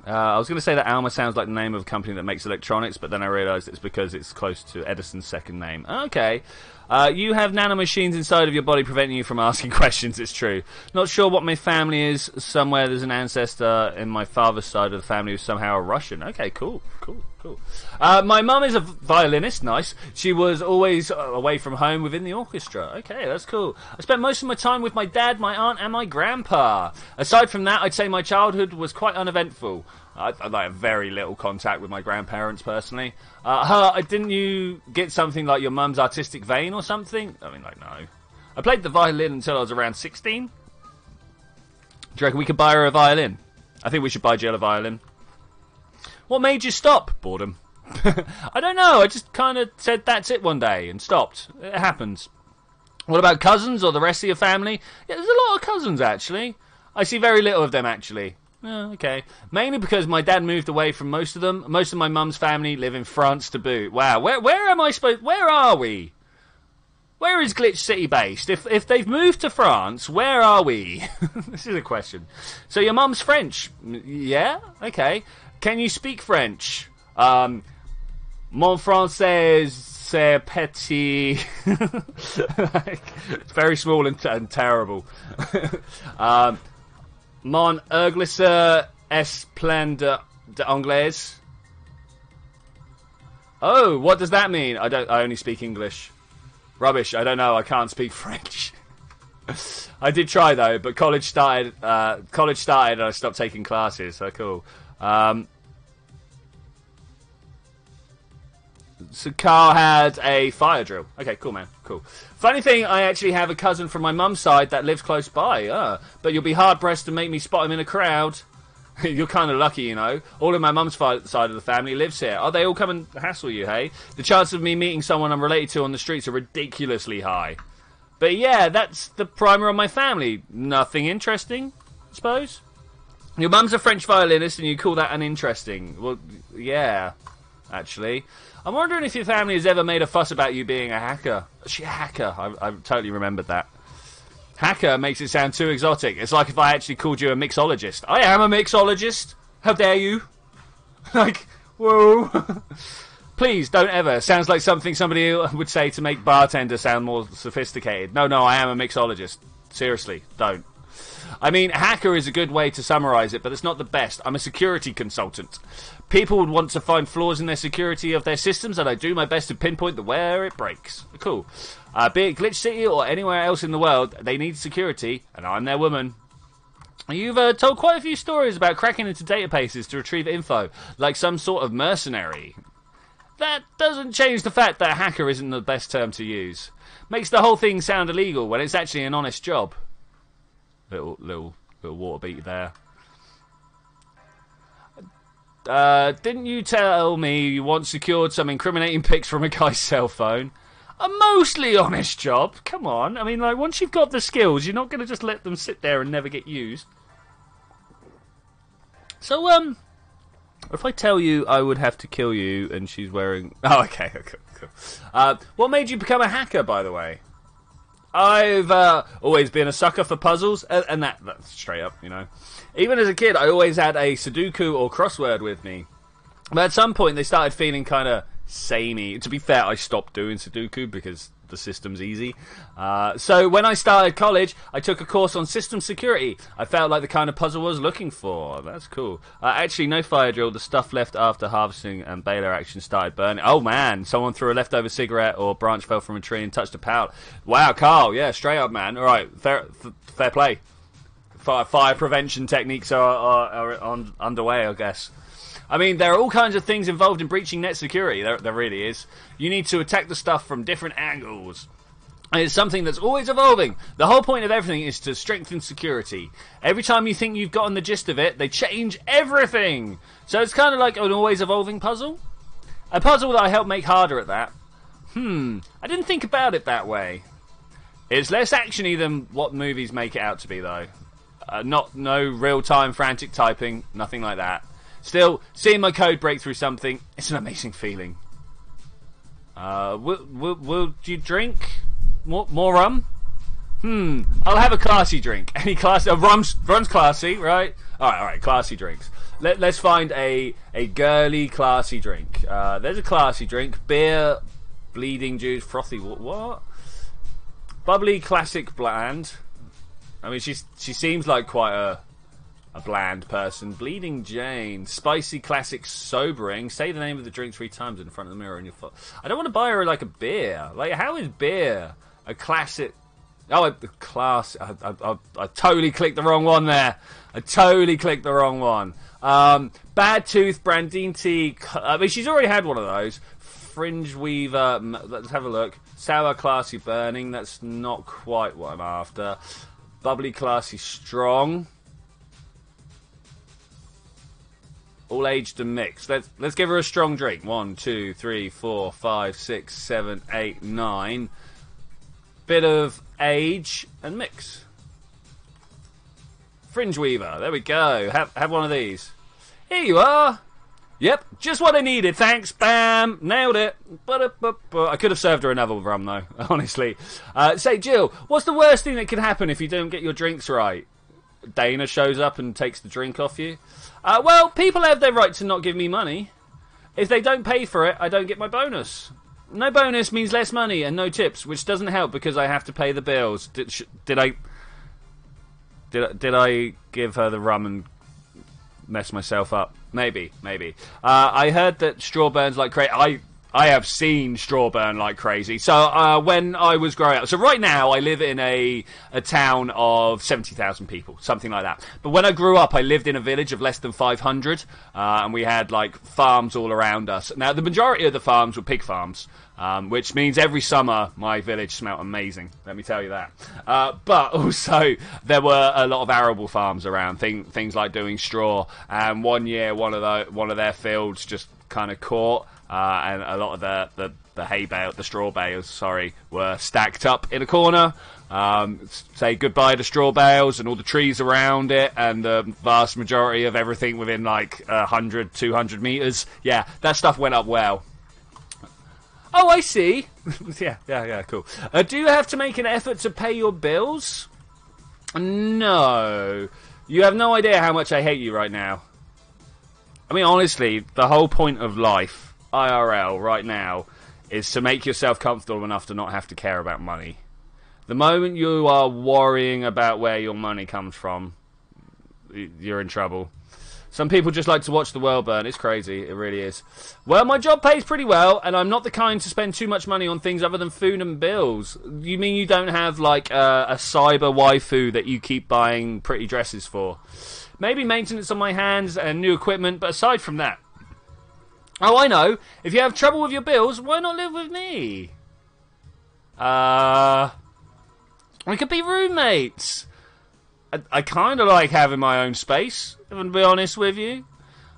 I was going to say that Alma sounds like the name of a company that makes electronics, but then I realised it's because it's close to Edison's second name. Okay. You have nanomachines inside of your body preventing you from asking questions, it's true. Not sure what my family is. Somewhere there's an ancestor in my father's side of the family who's somehow a Russian. Okay, cool. My mum is a violinist, nice. She was always away from home within the orchestra. Okay, that's cool. I spent most of my time with my dad, my aunt, and my grandpa. Aside from that, I'd say my childhood was quite uneventful. I have very little contact with my grandparents, personally. Didn't you get something like your mum's artistic vein or something? I mean, like, no. I played the violin until I was around 16. Do you reckon we could buy her a violin? I think we should buy Jill a violin. What made you stop? Boredom. I don't know. I just kind of said that's it one day and stopped. It happens. What about cousins or the rest of your family? Yeah, there's a lot of cousins, actually. I see very little of them, actually. Oh, okay. Mainly because my dad moved away from most of them. Most of my mum's family live in France to boot. Wow, where am I supposed... Where are we? Where is Glitch City based? If they've moved to France, where are we? This is a question. So your mum's French? Yeah? Okay. Can you speak French? Mon français c'est petit. It's very small and terrible. Mon anglais est plein d'anglais. Oh, what does that mean? I only speak English. Rubbish. I don't know. I can't speak French. I did try though, but college started. And I stopped taking classes. So cool. So Carl had a fire drill. Okay, cool, man. Cool. Funny thing, I actually have a cousin from my mum's side that lives close by. But you'll be hard-pressed to make me spot him in a crowd. You're kind of lucky, you know. All of my mum's side of the family lives here. Oh, they all come and hassle you, hey? The chances of me meeting someone I'm related to on the streets are ridiculously high. But yeah, that's the primer of my family. Nothing interesting, I suppose. Your mum's a French violinist and you call that uninteresting. Well, yeah, actually. I'm wondering if your family has ever made a fuss about you being a hacker. Is she a hacker? I totally remembered that. Hacker makes it sound too exotic. It's like if I actually called you a mixologist. I am a mixologist. How dare you? Like, whoa. Please, don't ever. Sounds like something somebody would say to make bartender sound more sophisticated. No, I am a mixologist. Seriously, don't. I mean, hacker is a good way to summarize it, but it's not the best. I'm a security consultant. People would want to find flaws in their security of their systems, and I do my best to pinpoint where it breaks. Cool. Be it Glitch City or anywhere else in the world, they need security, and I'm their woman. You've told quite a few stories about cracking into databases to retrieve info, like some sort of mercenary. That doesn't change the fact that hacker isn't the best term to use. Makes the whole thing sound illegal when it's actually an honest job. Little water beat there. Didn't you tell me you once secured some incriminating pics from a guy's cell phone? A mostly honest job. Come on. I mean, like, once you've got the skills, you're not going to just let them sit there and never get used. So, if I tell you I would have to kill you and she's wearing... Oh, okay. Cool. What made you become a hacker, by the way? I've always been a sucker for puzzles, and that's straight up, you know. Even as a kid, I always had a Sudoku or crossword with me. But at some point, they started feeling kind of samey. To be fair, I stopped doing Sudoku because the system's easy. So when I started college, I took a course on system security. I felt like the kind of puzzle I was looking for. That's cool. Actually, no fire drill. The stuff left after harvesting and baler action started burning. Oh, man. Someone threw a leftover cigarette or branch fell from a tree and touched a pallet. Wow, Carl. Yeah, straight up, man. All right, fair play. Fire prevention techniques are underway, I guess. I mean, there are all kinds of things involved in breaching net security. There really is. You need to attack the stuff from different angles. And it's something that's always evolving. The whole point of everything is to strengthen security. Every time you think you've gotten the gist of it, they change everything. So it's kind of like an always evolving puzzle. A puzzle that I help make harder at that. I didn't think about it that way. It's less actiony than what movies make it out to be, though. No real-time frantic typing, nothing like that. Still, seeing my code break through something, it's an amazing feeling. Will you drink more rum? I'll have a classy drink. Any classy? Rum's classy, right? All right, classy drinks. Let's find a girly classy drink. There's a classy drink: beer, bleeding juice, frothy. What? Bubbly, classic, bland. I mean, she seems like quite a bland person. Bleeding Jane. Spicy, classic, sobering. Say the name of the drink 3 times in front of the mirror in your foot. I don't want to buy her like a beer. Like, how is beer a classic? Oh, a class. I totally clicked the wrong one there. I totally clicked the wrong one. Bad Tooth, Brandine Tea. I mean, she's already had one of those. Fringe Weaver. Let's have a look. Sour, classy, burning. That's not quite what I'm after. Bubbly, classy, strong. All aged and mixed. Let's give her a strong drink. 1, 2, 3, 4, 5, 6, 7, 8, 9. bit of age, and mix. Fringe Weaver, there we go. Have one of these. Here you are. Yep, just what I needed, thanks. Bam, nailed it. I could have served her another rum, though, honestly. Say, Jill, what's the worst thing that can happen if you don't get your drinks right? Dana shows up and takes the drink off you. Well, people have their right to not give me money. If they don't pay for it, I don't get my bonus. No bonus means less money and no tips, which doesn't help because I have to pay the bills. Did I give her the rum and mess myself up? Maybe. I heard that straw burns like crazy. I have seen straw burn like crazy. So when I was growing up, so right now I live in a town of 70,000 people, something like that. But when I grew up, I lived in a village of less than 500, and we had like farms all around us. Now the majority of the farms were pig farms, which means every summer my village smelled amazing. Let me tell you that. But also there were a lot of arable farms around, things like doing straw. And one year, one of their fields just kind of caught. And a lot of the hay bale, the straw bales, were stacked up in a corner. Say goodbye to straw bales and all the trees around it, and the vast majority of everything within like 100, 200 meters. Yeah, that stuff went up well. Oh, I see. yeah, cool. Do you have to make an effort to pay your bills? No. You have no idea how much I hate you right now. I mean, honestly, the whole point of life, IRL, right now, is to make yourself comfortable enough to not have to care about money. The moment you are worrying about where your money comes from, you're in trouble. Some people just like to watch the world burn. It's crazy. It really is. Well, my job pays pretty well, and I'm not the kind to spend too much money on things other than food and bills. You mean you don't have, like, a cyber waifu that you keep buying pretty dresses for? Maybe maintenance on my hands and new equipment, but aside from that... Oh, I know. If you have trouble with your bills, why not live with me? We could be roommates. I kind of like having my own space, if I'm to be honest with you.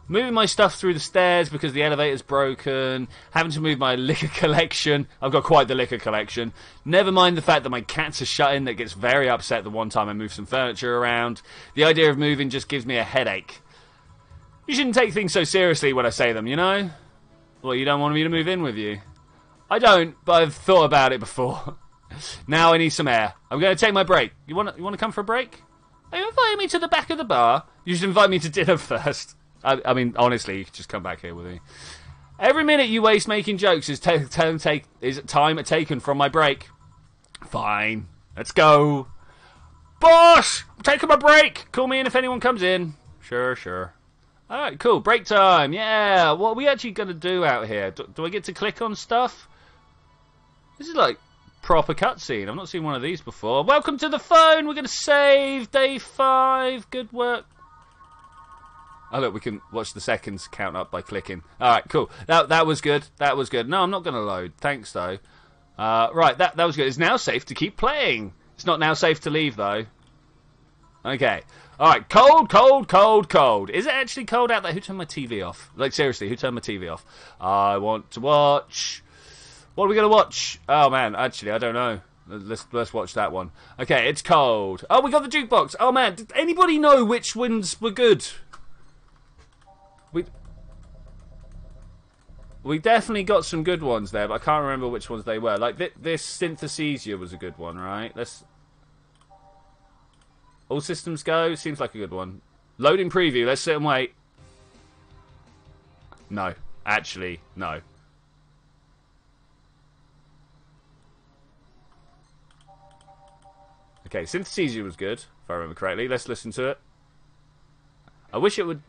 Moving my stuff through the stairs because the elevator's broken. Having to move my liquor collection. I've got quite the liquor collection. Never mind the fact that my cats are shut in that gets very upset the one time I move some furniture around. The idea of moving just gives me a headache. You shouldn't take things so seriously when I say them, you know? Well, you don't want me to move in with you. I don't, but I've thought about it before. Now I need some air. I'm going to take my break. You want to come for a break? Are you inviting me to the back of the bar? You should invite me to dinner first. I mean, honestly, you could just come back here with me. Every minute you waste making jokes is time taken from my break. Fine. Let's go. Boss! I'm taking my break! Call me in if anyone comes in. Sure. Alright, cool. Break time. Yeah. What are we actually going to do out here? Do I get to click on stuff? This is like proper cutscene. I've not seen one of these before. Welcome to the phone. We're going to save day 5. Good work. Oh, look, we can watch the seconds count up by clicking. Alright, cool. That was good. That was good. No, I'm not going to load. Thanks, though. Right, that was good. It's now safe to keep playing. It's not now safe to leave, though. Okay. Alright, cold. Is it actually cold out there? Who turned my TV off? Like, seriously, who turned my TV off? I want to watch... What are we going to watch? Oh, man, actually, I don't know. Let's watch that one. Okay, it's cold. Oh, we got the jukebox. Oh, man, did anybody know which ones were good? We definitely got some good ones there, but I can't remember which ones they were. Like, this Synthesia was a good one, right? All systems go. Seems like a good one. Loading preview. Let's sit and wait. No. Actually, no. Okay, Synthesia was good, if I remember correctly. Let's listen to it. I wish it would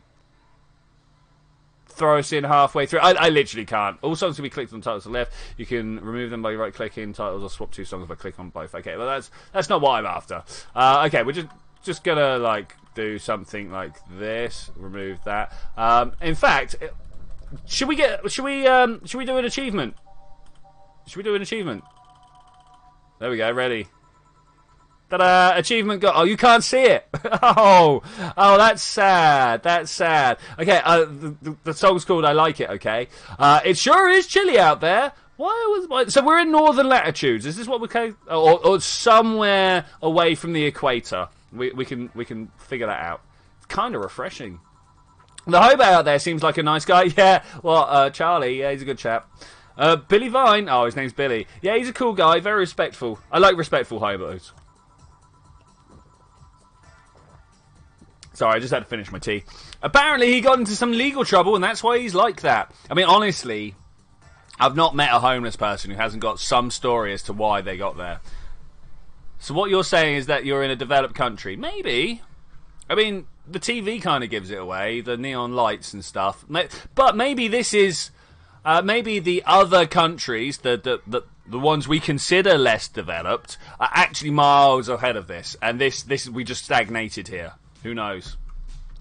throw us in halfway through. I literally can't. All songs can be clicked on titles to the left. You can remove them by right-clicking titles or swap 2 songs by clicking on both. Okay, well that's not what I'm after. Okay, we're just gonna like do something like this. Remove that. In fact, should we do an achievement? Should we do an achievement? There we go. Ready. Ta-da! Achievement got... Oh, you can't see it! Oh, that's sad. That's sad. Okay, the song's called I Like It, okay? It sure is chilly out there. So we're in northern latitudes. Is this what we're calling? Or somewhere away from the equator? We can figure that out. It's kind of refreshing. The hobo out there seems like a nice guy. Yeah, well, Charlie, yeah, he's a good chap. Billy Vine, oh, his name's Billy. Yeah, he's a cool guy, very respectful. I like respectful hobos. Sorry, I just had to finish my tea. Apparently, he got into some legal trouble, and that's why he's like that. I mean, honestly, I've not met a homeless person who hasn't got some story as to why they got there. So what you're saying is that you're in a developed country? Maybe. I mean, the TV kind of gives it away, the neon lights and stuff. But maybe this is, maybe the other countries, the ones we consider less developed, are actually miles ahead of this, and this we just stagnated here. Who knows?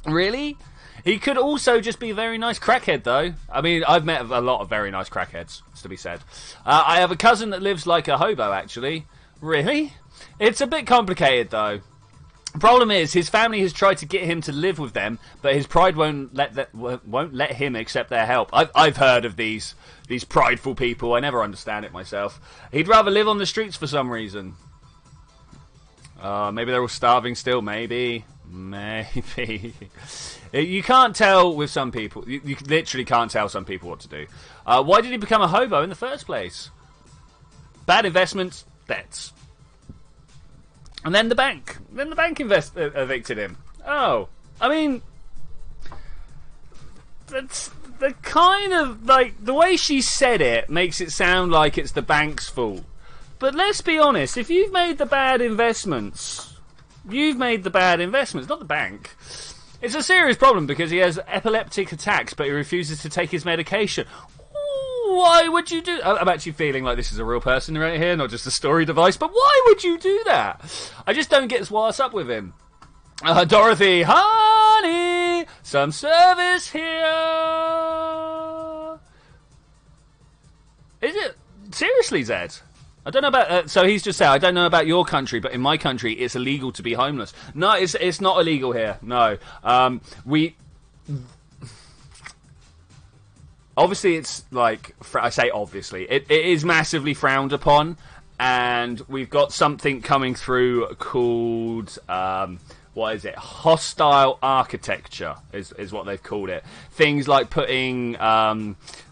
Really? He could also just be a very nice crackhead, though. I mean, I've met a lot of very nice crackheads, it's to be said. I have a cousin that lives like a hobo, actually. Really? It's a bit complicated, though. Problem is, his family has tried to get him to live with them, but his pride won't let him accept their help. I've heard of these prideful people. I never understand it myself. He'd rather live on the streets for some reason. Maybe they're all starving still. Maybe. You can't tell with some people. You literally can't tell some people what to do. Why did he become a hobo in the first place? Bad investments, debts. And then the bank. Then the bank evicted him. Oh. I mean, that's the kind of, like, the way she said it makes it sound like it's the bank's fault. But let's be honest, if you've made the bad investments, you've made the bad investments, not the bank. It's a serious problem because he has epileptic attacks, but he refuses to take his medication. Why would you do... I'm actually feeling like this is a real person right here, not just a story device, but why would you do that? I just don't get what's up with him. Dorothy, honey, some service here. Is it? Seriously, Zed? I don't know about... so he's just saying, I don't know about your country, but in my country, it's illegal to be homeless. No, it's not illegal here. No. Obviously, it's like... I say obviously. It is massively frowned upon. And we've got something coming through called... what is it? Hostile architecture is what they've called it. Things like putting...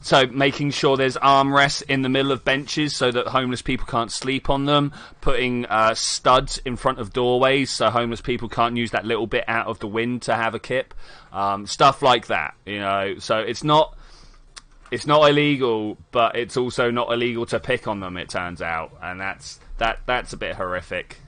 so making sure there's armrests in the middle of benches so that homeless people can't sleep on them. Putting studs in front of doorways so homeless people can't use that little bit out of the wind to have a kip. Stuff like that, you know. So it's not illegal, but it's also not illegal to pick on them, it turns out. And that's a bit horrific.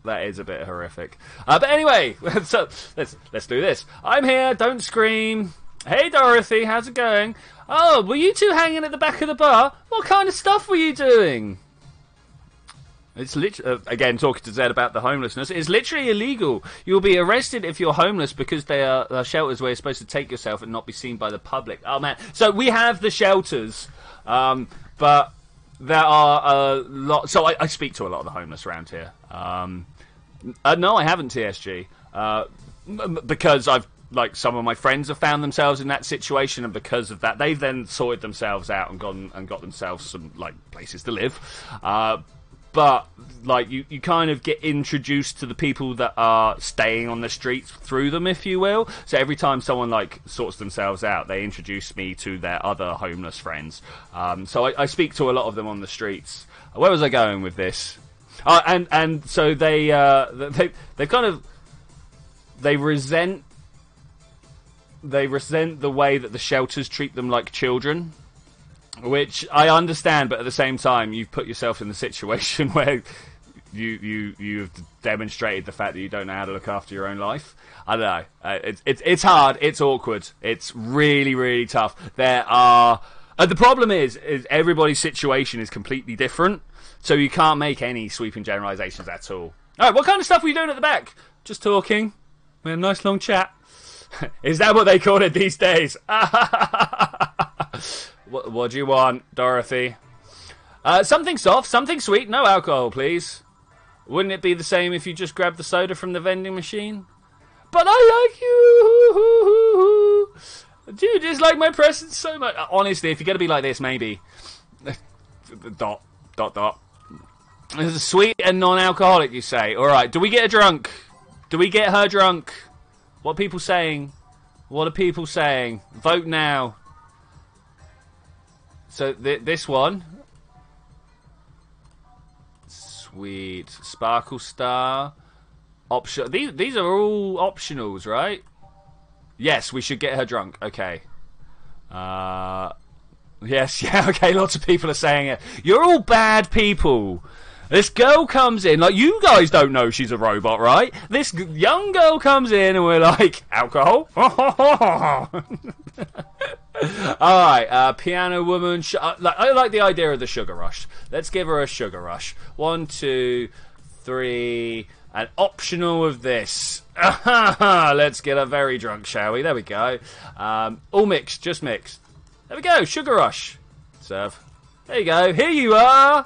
That is a bit horrific. But anyway, so let's do this. I'm here, don't scream. Hey Dorothy, how's it going? Oh, were you two hanging at the back of the bar? What kind of stuff were you doing? It's literally, again, talking to Zed about the homelessness. It's literally illegal. You'll be arrested if you're homeless because they are shelters where you're supposed to take yourself and not be seen by the public. Oh man, so we have the shelters, but there are a lot. So I speak to a lot of the homeless around here. No, I haven't, TSG, because some of my friends have found themselves in that situation, and because of that, they've then sorted themselves out and gone and got themselves some places to live. But you kind of get introduced to the people that are staying on the streets through them, if you will. So every time someone sorts themselves out, they introduce me to their other homeless friends. So I speak to a lot of them on the streets. Where was I going with this? And so they resent the way that the shelters treat them like children, which I understand, but at the same time, you've put yourself in the situation where you've demonstrated the fact that you don't know how to look after your own life. I don't know. It's hard. It's awkward. It's really, really tough. There are... the problem is everybody's situation is completely different, so you can't make any sweeping generalizations at all. Alright, what kind of stuff were you doing at the back? Just talking. We had a nice long chat. Is that what they call it these days? What do you want, Dorothy? Something soft, something sweet, no alcohol, please. Wouldn't it be the same if you just grabbed the soda from the vending machine? But I like you. Do you dislike my presence so much? Honestly, if you're going to be like this, maybe. Dot. This is sweet and non-alcoholic, you say. Alright, do we get her drunk? Do we get her drunk? What are people saying? What are people saying? Vote now. So, this one. Sweet. Sparkle Star. Option. These are all optionals, right? Yes, we should get her drunk. Okay. Yes, yeah, okay, lots of people are saying it. You're all bad people. This girl comes in, like, you guys don't know she's a robot, right? This young girl comes in and we're like, alcohol? Alright, piano woman. I like the idea of the sugar rush. Let's give her a sugar rush. 1, 2, 3, an optional of this. Let's get her very drunk, shall we? There we go. All mixed, just mixed. There we go, sugar rush. Serve. There you go, here you are.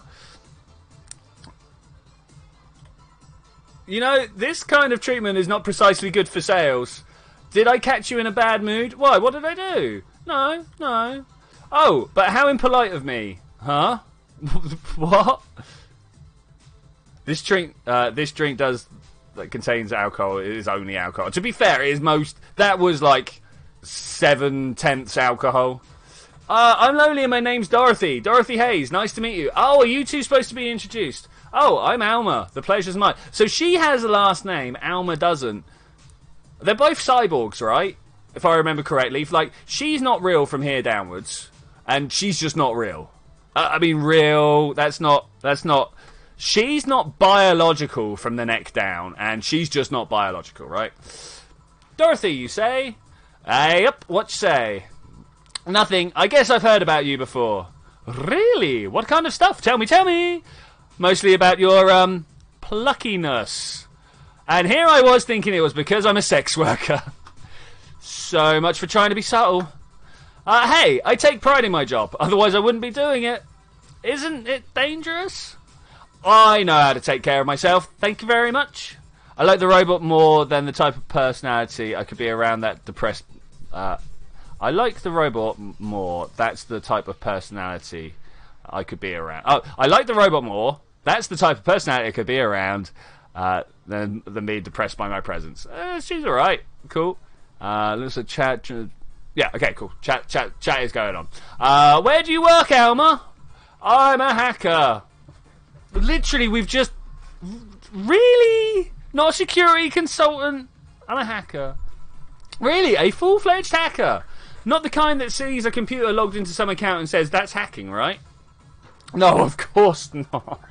You know, this kind of treatment is not precisely good for sales. Did I catch you in a bad mood? Why, what did I do? No. Oh, but how impolite of me. Huh? What? This drink does, like, contains alcohol. It is only alcohol. To be fair, it is most, that was like 7/10 alcohol. I'm lonely and my name's Dorothy. Dorothy Hayes, nice to meet you. Oh, are you two supposed to be introduced? Oh, I'm Alma. The pleasure's mine. So she has a last name, Alma doesn't. They're both cyborgs, right? If I remember correctly. Like, she's not real from here downwards. And she's just not real. I mean, real, that's not... She's not biological from the neck down. And she's just not biological, right? Dorothy, you say? Yep, what you say? Nothing. I guess I've heard about you before. Really? What kind of stuff? Tell me. Mostly about your, pluckiness. And here I was thinking it was because I'm a sex worker. So much for trying to be subtle. Hey, I take pride in my job. Otherwise I wouldn't be doing it. Isn't it dangerous? I know how to take care of myself. Thank you very much. I like the robot more than the type of personality I could be around that depressed... I like the robot more. That's the type of personality I could be around. Oh, I like the robot more. That's the type of personality I could be around than being depressed by my presence. She's alright. Cool. Looks like chat. Yeah, okay, cool. Chat is going on. Where do you work, Alma? I'm a hacker. Literally, we've just... Really? Not a security consultant? I'm a hacker. Really? A full-fledged hacker? Not the kind that sees a computer logged into some account and says, that's hacking, right? No, of course not.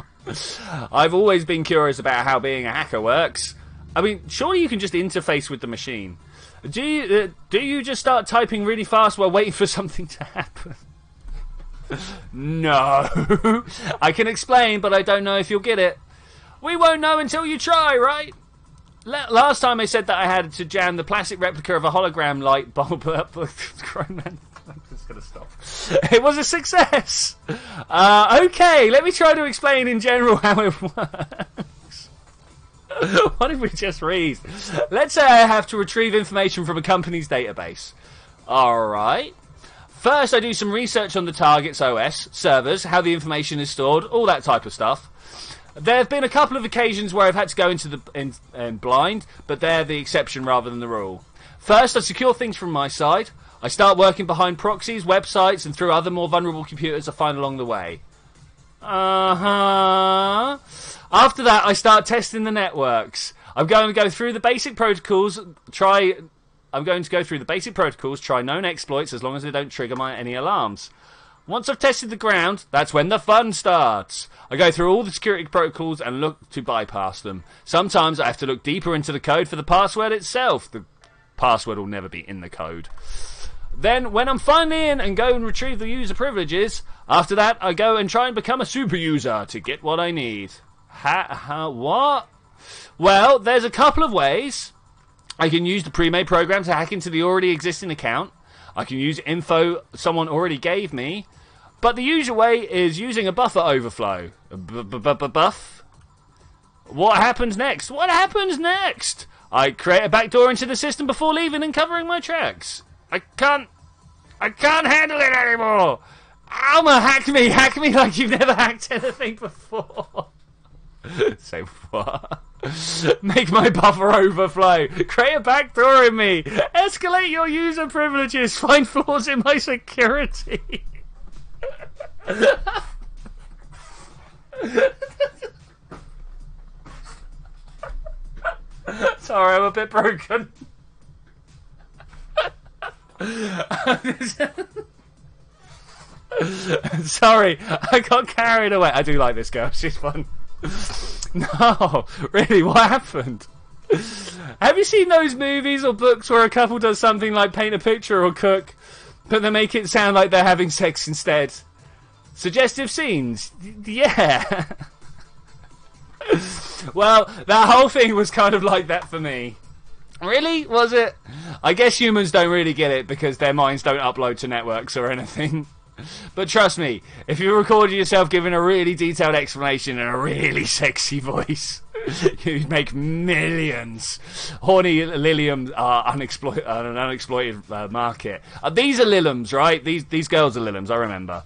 I've always been curious about how being a hacker works. I mean, surely you can just interface with the machine. Do you just start typing really fast while waiting for something to happen? No. I can explain, but I don't know if you'll get it. We won't know until you try, right? Last time I said that I had to jam the plastic replica of a hologram light bulb up. I'm just going to stop. It was a success. Okay, let me try to explain in general how it works. What did we just read? Let's say I have to retrieve information from a company's database. Alright. First, I do some research on the target's OS, servers, how the information is stored, all that type of stuff. There have been a couple of occasions where I've had to go into the blind, but they're the exception rather than the rule. First, I secure things from my side. I start working behind proxies, websites, and through other more vulnerable computers I find along the way. After that, I start testing the networks. I'm going to go through the basic protocols, try known exploits as long as they don't trigger any alarms. Once I've tested the ground, that's when the fun starts. I go through all the security protocols and look to bypass them. Sometimes I have to look deeper into the code for the password itself. The password will never be in the code. Then, when I'm finally in and go and retrieve the user privileges, after that I go and try and become a super user to get what I need. What? Well, there's a couple of ways. I can use the pre-made program to hack into the already existing account. I can use info someone already gave me. But the usual way is using a buffer overflow. Buff? What happens next? What happens next? I create a backdoor into the system before leaving and covering my tracks. I can't handle it anymore. Alma, hack me like you've never hacked anything before. Say what? Make my buffer overflow. Create a backdoor in me. Escalate your user privileges. Find flaws in my security. Sorry, I'm a bit broken. Sorry, I got carried away. I do like this girl. She's fun. No, really, what happened? Have you seen those movies or books where a couple does something like paint a picture or cook, but they make it sound like they're having sex instead? Suggestive scenes? Yeah. Well, that whole thing was kind of like that for me. Really? Was it? I guess humans don't really get it because their minds don't upload to networks or anything. But trust me, if you recorded yourself giving a really detailed explanation in a really sexy voice, you'd make millions. Horny liliums are an unexploited market. These are liliums, right? These girls are liliums, I remember.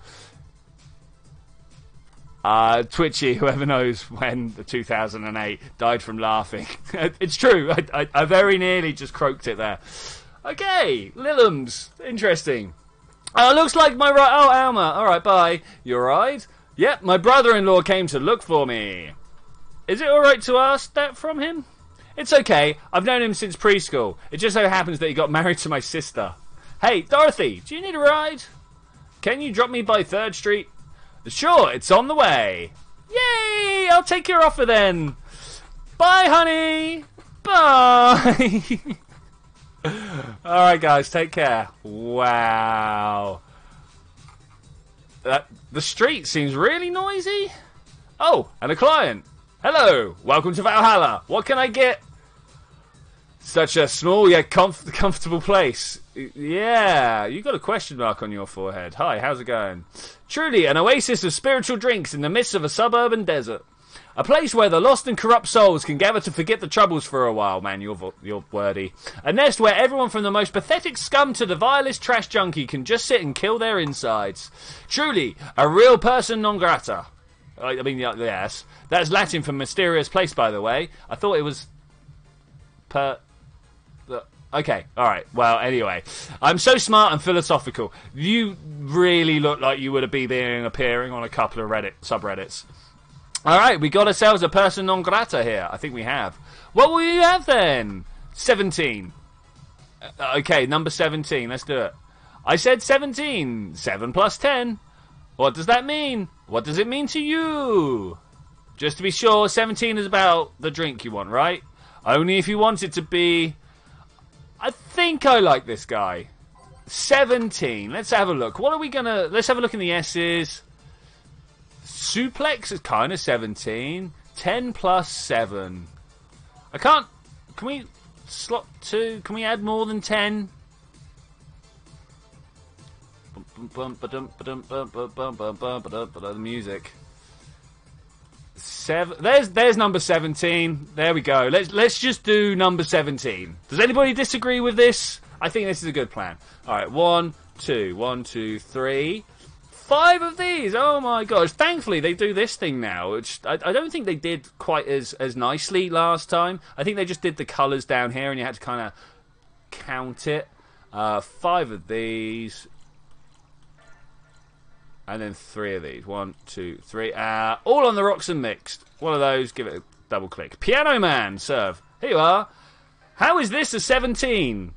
Twitchi, whoever knows when, the 2008, died from laughing. It's true, I very nearly just croaked it there. Okay, liliums, interesting. Looks like my right. Oh, Alma. Alright, bye. You alright? Yep, my brother-in-law came to look for me. Is it alright to ask that from him? It's okay. I've known him since preschool. It just so happens that he got married to my sister. Hey, Dorothy, do you need a ride? Can you drop me by 3rd Street? Sure, it's on the way. Yay! I'll take your offer then. Bye, honey. Bye. Alright guys, take care. Wow. The street seems really noisy. Oh, and a client. Hello, welcome to Valhalla. What can I get? Such a small yet comfortable place. Yeah, you got a question mark on your forehead. Hi, how's it going? Truly an oasis of spiritual drinks in the midst of a suburban desert. A place where the lost and corrupt souls can gather to forget the troubles for a while. Man, you're wordy. A nest where everyone from the most pathetic scum to the vilest trash junkie can just sit and kill their insides. Truly, a real person non grata. I mean, yes. That's Latin for mysterious place, by the way. I thought it was... Okay, alright. Well, anyway. I'm so smart and philosophical. You really look like you would be appearing on a couple of subreddits. Alright, we got ourselves a person non grata here. I think we have. What will you have then? 17. Okay, number 17. Let's do it. I said 17. 7 plus 10. What does that mean? What does it mean to you? Just to be sure, 17 is about the drink you want, right? Only if you want it to be... I think I like this guy. 17. Let's have a look. What are we gonna... Let's have a look in the S's. Suplex is kind of 17. 10 plus 7. I can't... Can we slot 2? Can we add more than 10? The music. There's number 17. There we go. Let's just do number 17. Does anybody disagree with this? I think this is a good plan. Alright, 1, 2, 1, 2, 3... 5 of these! Oh my gosh. Thankfully, they do this thing now, which I don't think they did quite as nicely last time. I think they just did the colours down here, and you had to kind of count it. 5 of these. And then 3 of these. 1, 2, 3. All on the rocks and mixed. One of those, give it a double click. Piano Man, serve. Here you are. How is this a 17?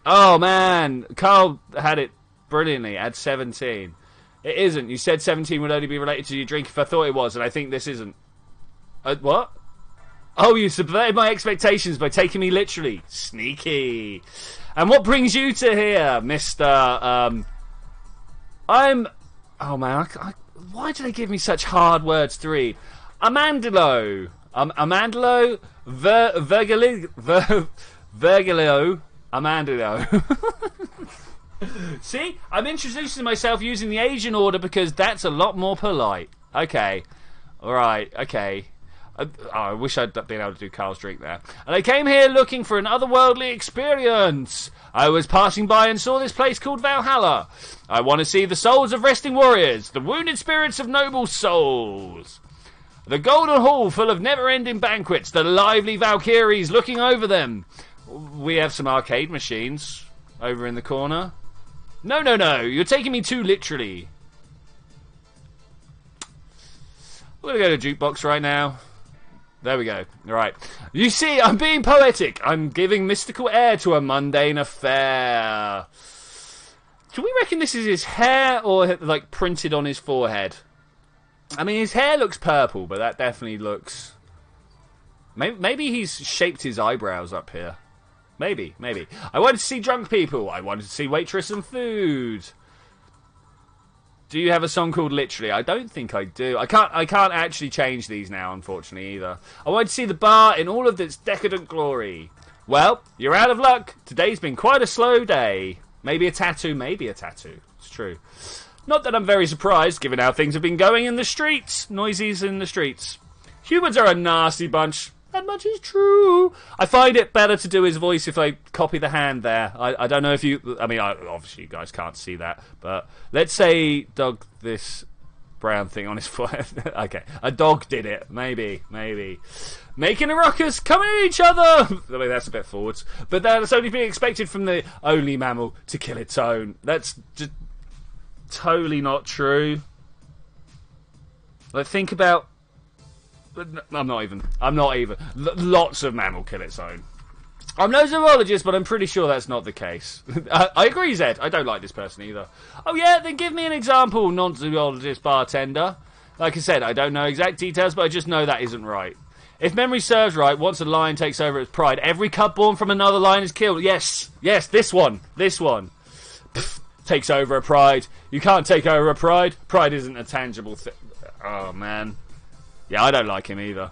Oh man, Carl had it brilliantly. Add 17. It isn't. You said 17 would only be related to your drink if I thought it was, and I think this isn't. What? Oh, you subverted my expectations by taking me literally. Sneaky. And what brings you to here, Mr. Oh man, why do they give me such hard words to read? Amandilo. Amandilo. Virgilio. Amandilo. See? I'm introducing myself using the Asian order because that's a lot more polite. Okay. Alright, okay. I wish I'd been able to do Carl's drink there. And I came here looking for an otherworldly experience. I was passing by and saw this place called Valhalla. I want to see the souls of resting warriors, the wounded spirits of noble souls. The golden hall full of never-ending banquets, the lively Valkyries looking over them. We have some arcade machines over in the corner. No, you're taking me too literally. We're going to go to Jukebox right now. There we go. Right. You see, I'm being poetic. I'm giving mystical air to a mundane affair. Do we reckon this is his hair or, like, printed on his forehead? I mean, his hair looks purple, but that definitely looks... Maybe he's shaped his eyebrows up here. Maybe. I wanted to see drunk people. I wanted to see waitress and food. Do you have a song called Literally? I don't think I do. I can't actually change these now, unfortunately, either. I wanted to see the bar in all of its decadent glory. Well, you're out of luck. Today's been quite a slow day. Maybe a tattoo. It's true. Not that I'm very surprised, given how things have been going in the streets. Noisies in the streets. Humans are a nasty bunch. That much is true. I find it better to do his voice if I copy the hand there. I don't know if you... I mean, obviously you guys can't see that. But let's say dog this brown thing on his forehead. Okay, a dog did it. Maybe. Making a ruckus, coming at each other. I mean, that's a bit forwards. But that's only being expected from the only mammal to kill its own. That's just totally not true. Like, think about... I'm not even. Lots of mammal kill its own. I'm no zoologist, but I'm pretty sure that's not the case. I agree, Zed. I don't like this person either. Oh yeah, then give me an example, non-zoologist bartender. Like I said, I don't know exact details, but I just know that isn't right. If memory serves right, once a lion takes over its pride, every cub born from another lion is killed. Yes, this one. Pff, takes over a pride. You can't take over a pride. Pride isn't a tangible thing. Oh, man. Yeah, I don't like him either.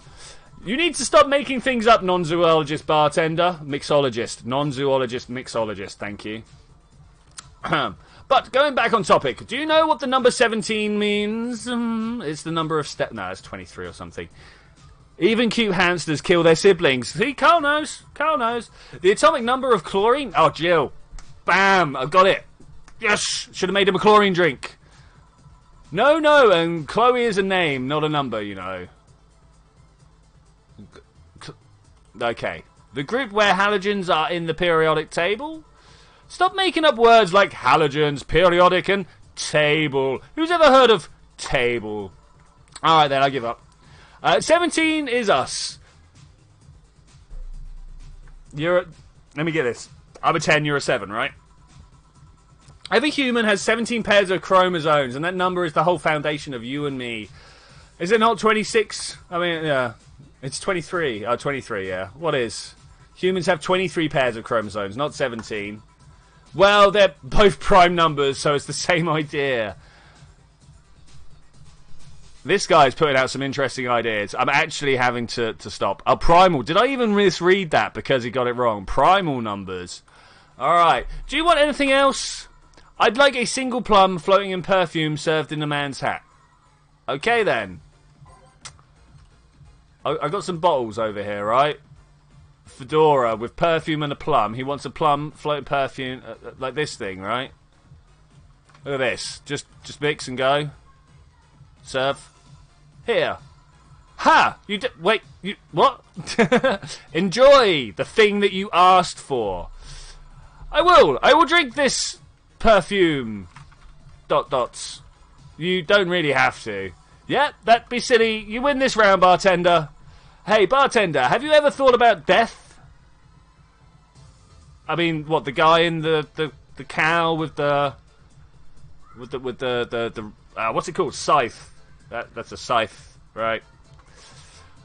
You need to stop making things up, non-zoologist bartender. Mixologist. Non-zoologist mixologist, thank you. But, going back on topic, do you know what the number 17 means? It's the number of No, it's 23 or something. Even cute hamsters kill their siblings. See, Carl knows. The atomic number of chlorine? Oh, Jill. Bam, I've got it. Yes, should have made him a chlorine drink. No, and Chloe is a name, not a number, you know. Okay. The group where halogens are in the periodic table? Stop making up words like halogens, periodic, and table. Who's ever heard of table? Alright then, I give up. 17 is us. Let me get this. I'm a 10, you're a 7, right? Every human has 17 pairs of chromosomes, and that number is the whole foundation of you and me. Is it not 26? I mean, yeah. It's 23. Oh, 23, yeah. What is? Humans have 23 pairs of chromosomes, not 17. Well, they're both prime numbers, so it's the same idea. This guy's putting out some interesting ideas. I'm actually having to stop. Oh, primal. Did I even misread that because he got it wrong? Primal numbers. Alright. Do you want anything else? I'd like a single plum floating in perfume served in a man's hat. Okay, then. I've got some bottles over here, right? Fedora with perfume and a plum. He wants a plum floating perfume, like this thing, right? Look at this. Just mix and go. Serve. Here. Ha! Wait, what? Enjoy the thing that you asked for. I will drink this perfume. ... You don't really have to. Yeah, that'd be silly. You win this round, bartender. Hey, bartender, have you ever thought about death? I mean, what, the guy in the cow with the what's it called? Scythe. That's a scythe, right?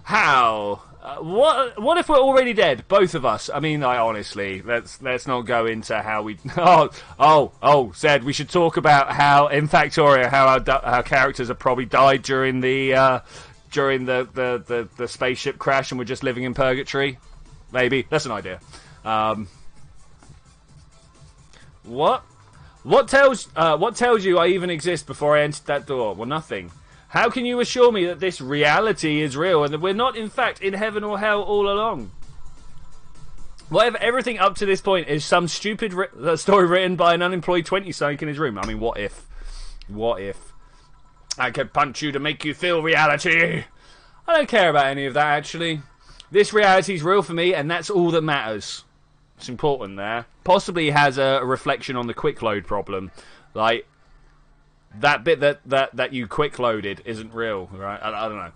How? What if we're already dead, both of us? I mean, honestly, let's not go into how we. Oh, Zed, we should talk about how in Factoria how our characters have probably died during the spaceship crash, and we're just living in purgatory. Maybe that's an idea. What tells you I even exist before I entered that door? Well, nothing. How can you assure me that this reality is real and that we're not, in fact, in heaven or hell all along? Whatever, everything up to this point is some stupid story written by an unemployed 20-something in his room. I mean, what if? What if? I could punch you to make you feel reality. I don't care about any of that, actually. This reality's real for me, and that's all that matters. It's important there. Possibly has a reflection on the quick load problem. Like, that bit that you quick loaded isn't real, right? I don't know.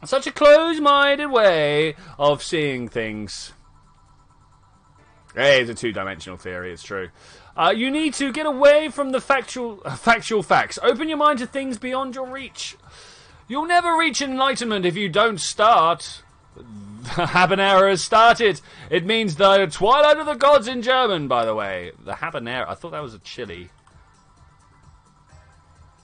Such a close-minded way of seeing things. It's a two-dimensional theory, it's true. You need to get away from the factual facts. Open your mind to things beyond your reach. You'll never reach enlightenment if you don't start. The habanero has started. It means the twilight of the gods in German, by the way. The habanero. I thought that was a chili.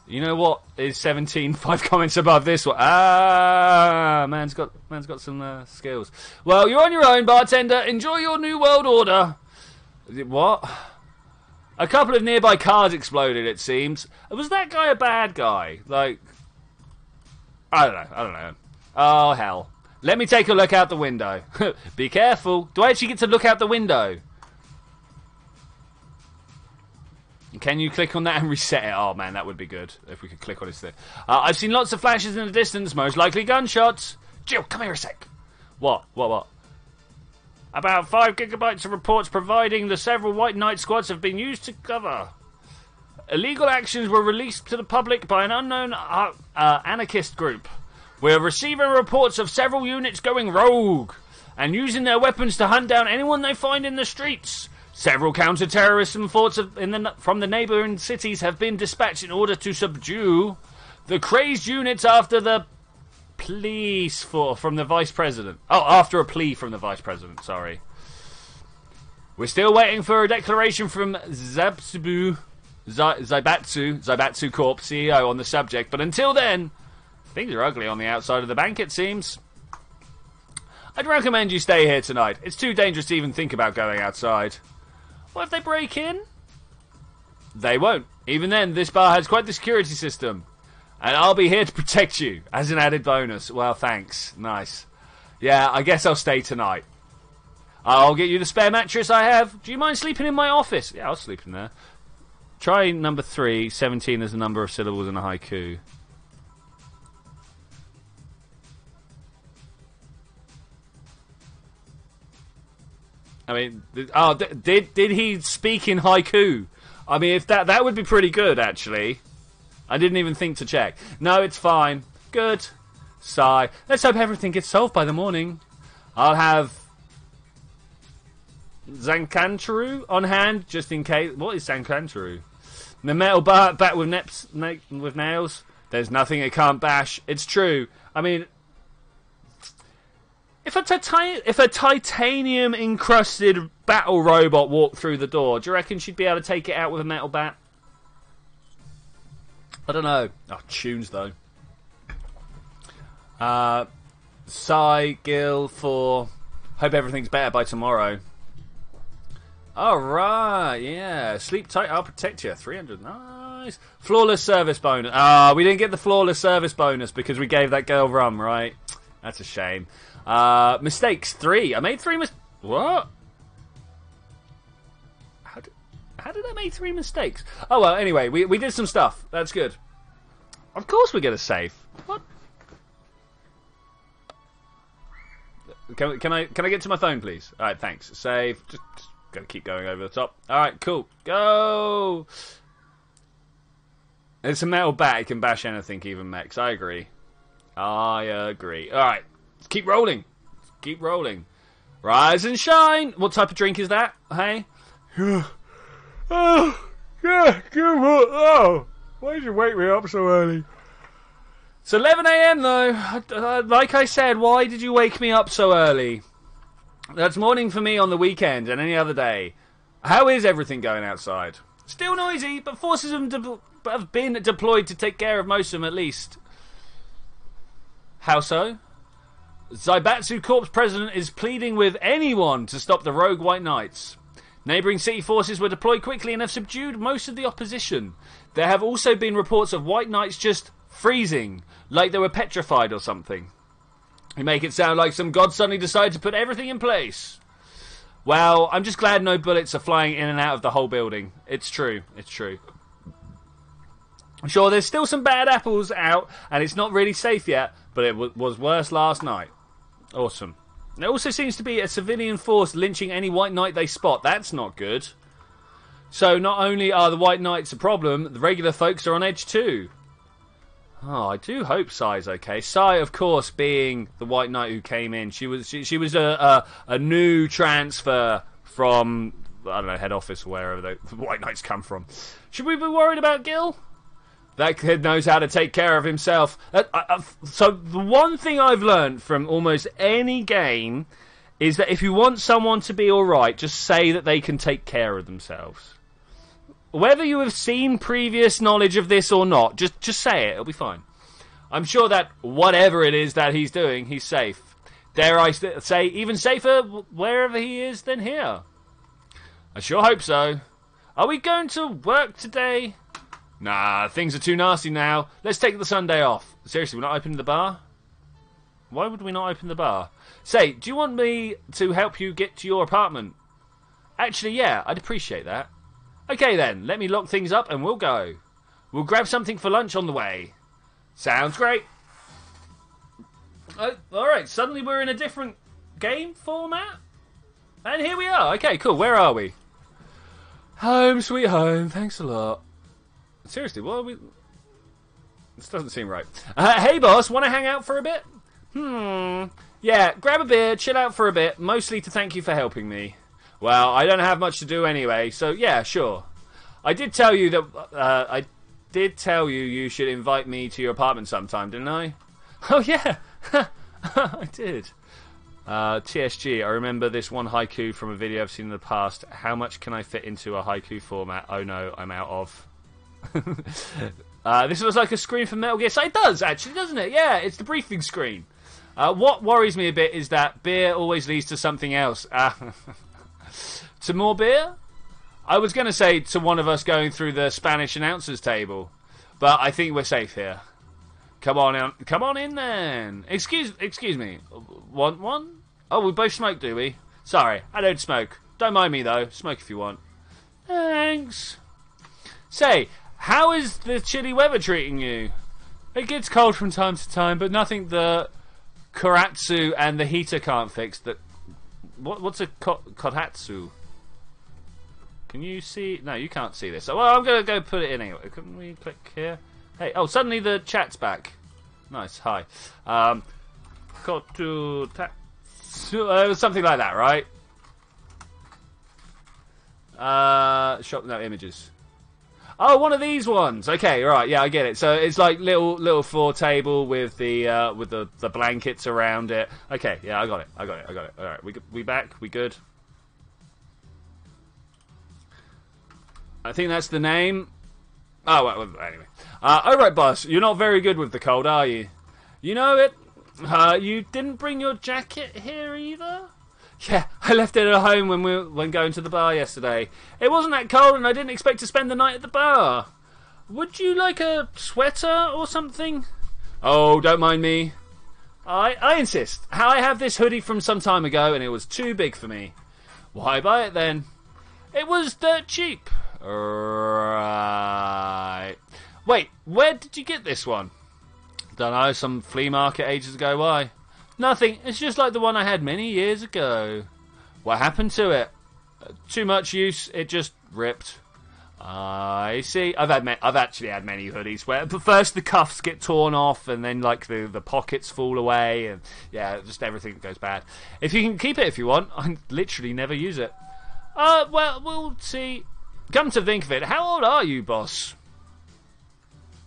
You know what is 17? 5 comments above this one. Ah, man's got some skills. Well, you're on your own, bartender. Enjoy your new world order. What? A couple of nearby cars exploded, it seems. Was that guy a bad guy? Like, I don't know. Oh, hell. Let me take a look out the window. Be careful. Do I actually get to look out the window? Can you click on that and reset it? Oh, man, that would be good if we could click on this thing. I've seen lots of flashes in the distance, most likely gunshots. Jill, come here a sec. What? About 5 gigabytes of reports providing the several White Knight squads have been used to cover. Illegal actions were released to the public by an unknown anarchist group. We're receiving reports of several units going rogue and using their weapons to hunt down anyone they find in the streets. Several counter-terrorism forts from the neighbouring cities have been dispatched in order to subdue the crazed units after the pleas from the Vice President. Oh, after a plea from the Vice President, sorry. We're still waiting for a declaration from Zaibatsu Corp CEO on the subject, but until then, things are ugly on the outside of the bank, it seems. I'd recommend you stay here tonight. It's too dangerous to even think about going outside. What if they break in? They won't. Even then, this bar has quite the security system. And I'll be here to protect you, as an added bonus. Well, thanks. Nice. Yeah, I guess I'll stay tonight. I'll get you the spare mattress I have. Do you mind sleeping in my office? Yeah, I'll sleep in there. Try number 3. 17 is the number of syllables in a haiku. I mean, did he speak in haiku? I mean, if that would be pretty good, actually. I didn't even think to check. No, it's fine. Good. Sigh. Let's hope everything gets solved by the morning. I'll have Zankantaru on hand, just in case. What is Zankantaru? The metal bat with nails. There's nothing it can't bash. It's true. I mean, if a titanium-encrusted battle robot walked through the door, do you reckon she'd be able to take it out with a metal bat? I don't know. Oh, tunes, though. Sigh, Gil, for... Hope everything's better by tomorrow. Alright, yeah. Sleep tight, I'll protect you. 300, nice. Flawless service bonus. We didn't get the flawless service bonus because we gave that girl rum, right? That's a shame. Mistakes 3. I made 3 What? How did I make 3 mistakes? Oh well, anyway, we did some stuff. That's good. Of course we get a save. What? Can I get to my phone, please? Alright, thanks. Save. Just gotta keep going over the top. Alright, cool. Go! It's a metal bat. It can bash anything, even mechs. I agree. Alright. Keep rolling. Keep rolling. Rise and shine. What type of drink is that? Hey? Oh, yeah, good. Oh, why did you wake me up so early? It's 11 AM though. Like I said, why did you wake me up so early? That's morning for me on the weekend and any other day. How is everything going outside? Still noisy, but forces have been deployed to take care of most of them at least. How so? Zaibatsu Corp's president is pleading with anyone to stop the rogue White Knights. Neighbouring city forces were deployed quickly and have subdued most of the opposition. There have also been reports of White Knights just freezing, like they were petrified or something. You make it sound like some god suddenly decided to put everything in place. Well, I'm just glad no bullets are flying in and out of the whole building. It's true. It's true. I'm sure there's still some bad apples out, and it's not really safe yet, but it was worse last night. Awesome. There also seems to be a civilian force lynching any white knight they spot. That's not good. So not only are the white knights a problem, the regular folks are on edge too. Oh, I do hope Sai's okay. Sai, of course, being the white knight who came in. She was a new transfer from, I don't know, head office or wherever the white knights come from. Should we be worried about Gil? That kid knows how to take care of himself. So the one thing I've learned from almost any game is that if you want someone to be alright, just say that they can take care of themselves. Whether you have seen previous knowledge of this or not, just say it. It'll be fine. I'm sure that whatever it is that he's doing, he's safe. Dare I say even safer wherever he is than here. I sure hope so. Are we going to work today? Nah, things are too nasty now. Let's take the Sunday off. Seriously, we're not opening the bar? Why would we not open the bar? Say, do you want me to help you get to your apartment? Actually, yeah, I'd appreciate that. Okay then, let me lock things up and we'll go. We'll grab something for lunch on the way. Sounds great. Alright, suddenly we're in a different game format? And here we are. Okay, cool. Where are we? Home, sweet home. Thanks a lot. Seriously, what are we... This doesn't seem right. Hey boss, want to hang out for a bit? Yeah, grab a beer, chill out for a bit, mostly to thank you for helping me. Well, I don't have much to do anyway, so yeah, sure. I did tell you that you should invite me to your apartment sometime, didn't I? Oh yeah, I did. TSG, I remember this one haiku from a video I've seen in the past. How much can I fit into a haiku format? Oh no, I'm out of. This looks like a screen from Metal Gear. So it does, actually, doesn't it? Yeah, it's the briefing screen. What worries me a bit is that beer always leads to something else. To more beer? I was going to say to one of us going through the Spanish announcers table, but I think we're safe here. Come on in then. Excuse me. Want one? Oh, we both smoke, do we? Sorry, I don't smoke. Don't mind me though. Smoke if you want. Thanks. Say, how is the chilly weather treating you? It gets cold from time to time, but nothing the Koratsu and the heater can't fix. What's a Koratsu? Can you see? No, you can't see this. Well, I'm going to go put it in anyway. Couldn't we click here? Hey, oh, suddenly the chat's back. Nice, hi. Something like that, right? No, images. Oh, one of these ones. Okay, right, yeah, I get it. So it's like little floor table with the blankets around it. Okay, yeah, I got it. All right, we back. We good? I think that's the name. Oh, well, anyway. Alright, boss. You're not very good with the cold, are you? You know it. You didn't bring your jacket here either? Yeah, I left it at home when going to the bar yesterday. It wasn't that cold and I didn't expect to spend the night at the bar. Would you like a sweater or something? Oh, don't mind me. I insist. I have this hoodie from some time ago and it was too big for me. Why buy it then? It was dirt cheap. Right. Wait, where did you get this one? Don't know, some flea market ages ago. Why? Nothing. It's just like the one I had many years ago. What happened to it? Too much use. It just ripped. I see. I've actually had many hoodies where first the cuffs get torn off and then like the pockets fall away and yeah, just everything goes bad. If you can keep it if you want, I literally never use it. Well, we'll see. Come to think of it, how old are you, boss?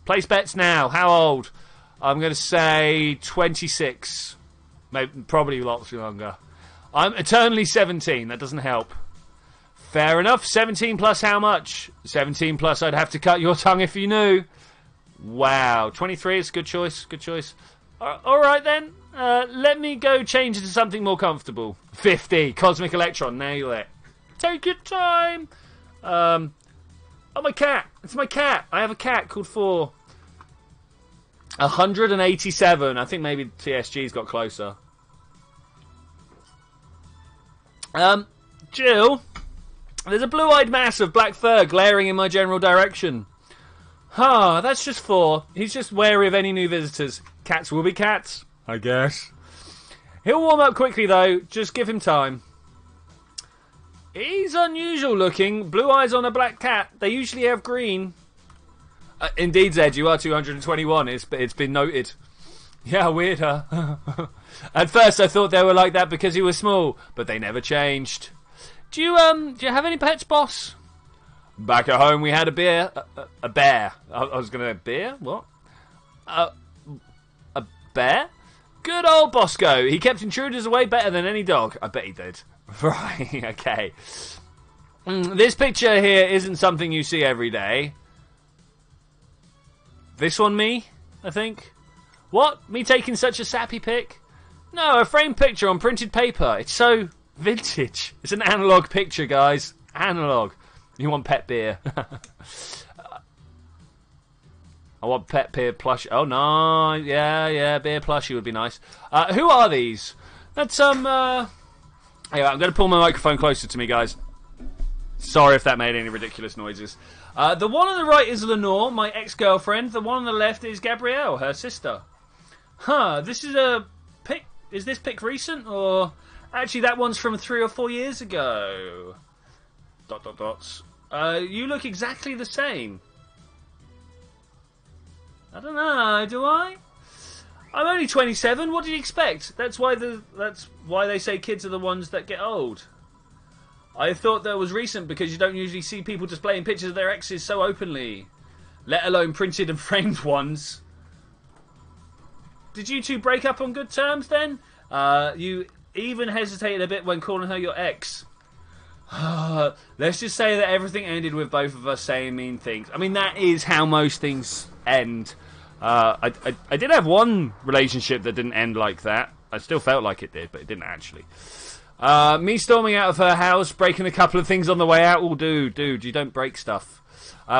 Place bets now. How old? I'm going to say 26. Maybe, probably lots longer. I'm eternally 17. That doesn't help. Fair enough. 17 plus how much? 17 plus I'd have to cut your tongue if you knew. Wow. 23 is a good choice. Good choice. Alright then. Let me go change into something more comfortable. 50. Cosmic Electron. Nail it. Take your time. Oh, my cat. It's my cat. I have a cat called 4. 187. I think maybe TSG's got closer. Jill, there's a blue-eyed mass of black fur glaring in my general direction. That's just 4. He's just wary of any new visitors. Cats will be cats, I guess. He'll warm up quickly, though. Just give him time. He's unusual looking. Blue eyes on a black cat. They usually have green. Indeed, Zed, you are 221. It's been noted. Yeah, weird, huh? At first, I thought they were like that because he was small, but they never changed. Do you have any pets, boss? Back at home, we had a bear. A bear. I was going to beer? What? A bear? Good old Bosco. He kept intruders away better than any dog. I bet he did. Right, okay. This picture here isn't something you see every day. This one me, I think. What? Me taking such a sappy pic? No, a framed picture on printed paper. It's so vintage. It's an analog picture, guys. Analog. You want pet beer? I want pet beer plush. Oh no, yeah, beer plushie would be nice. Who are these? That's Anyway, I'm going to pull my microphone closer to me, guys. Sorry if that made any ridiculous noises. The one on the right is Lenore, my ex-girlfriend. The one on the left is Gabrielle, her sister. This is a pic. Is this pic recent, or actually that one's from 3 or 4 years ago? ... You look exactly the same. I don't know, do I? I'm only 27. What did you expect? That's why they say kids are the ones that get old. I thought that was recent because you don't usually see people displaying pictures of their exes so openly, let alone printed and framed ones. Did you two break up on good terms then? You even hesitated a bit when calling her your ex. Let's just say that everything ended with both of us saying mean things. I mean, that is how most things end. I did have one relationship that didn't end like that. I still felt like it did, but it didn't actually. Me storming out of her house, breaking a couple of things on the way out. Oh, dude, you don't break stuff.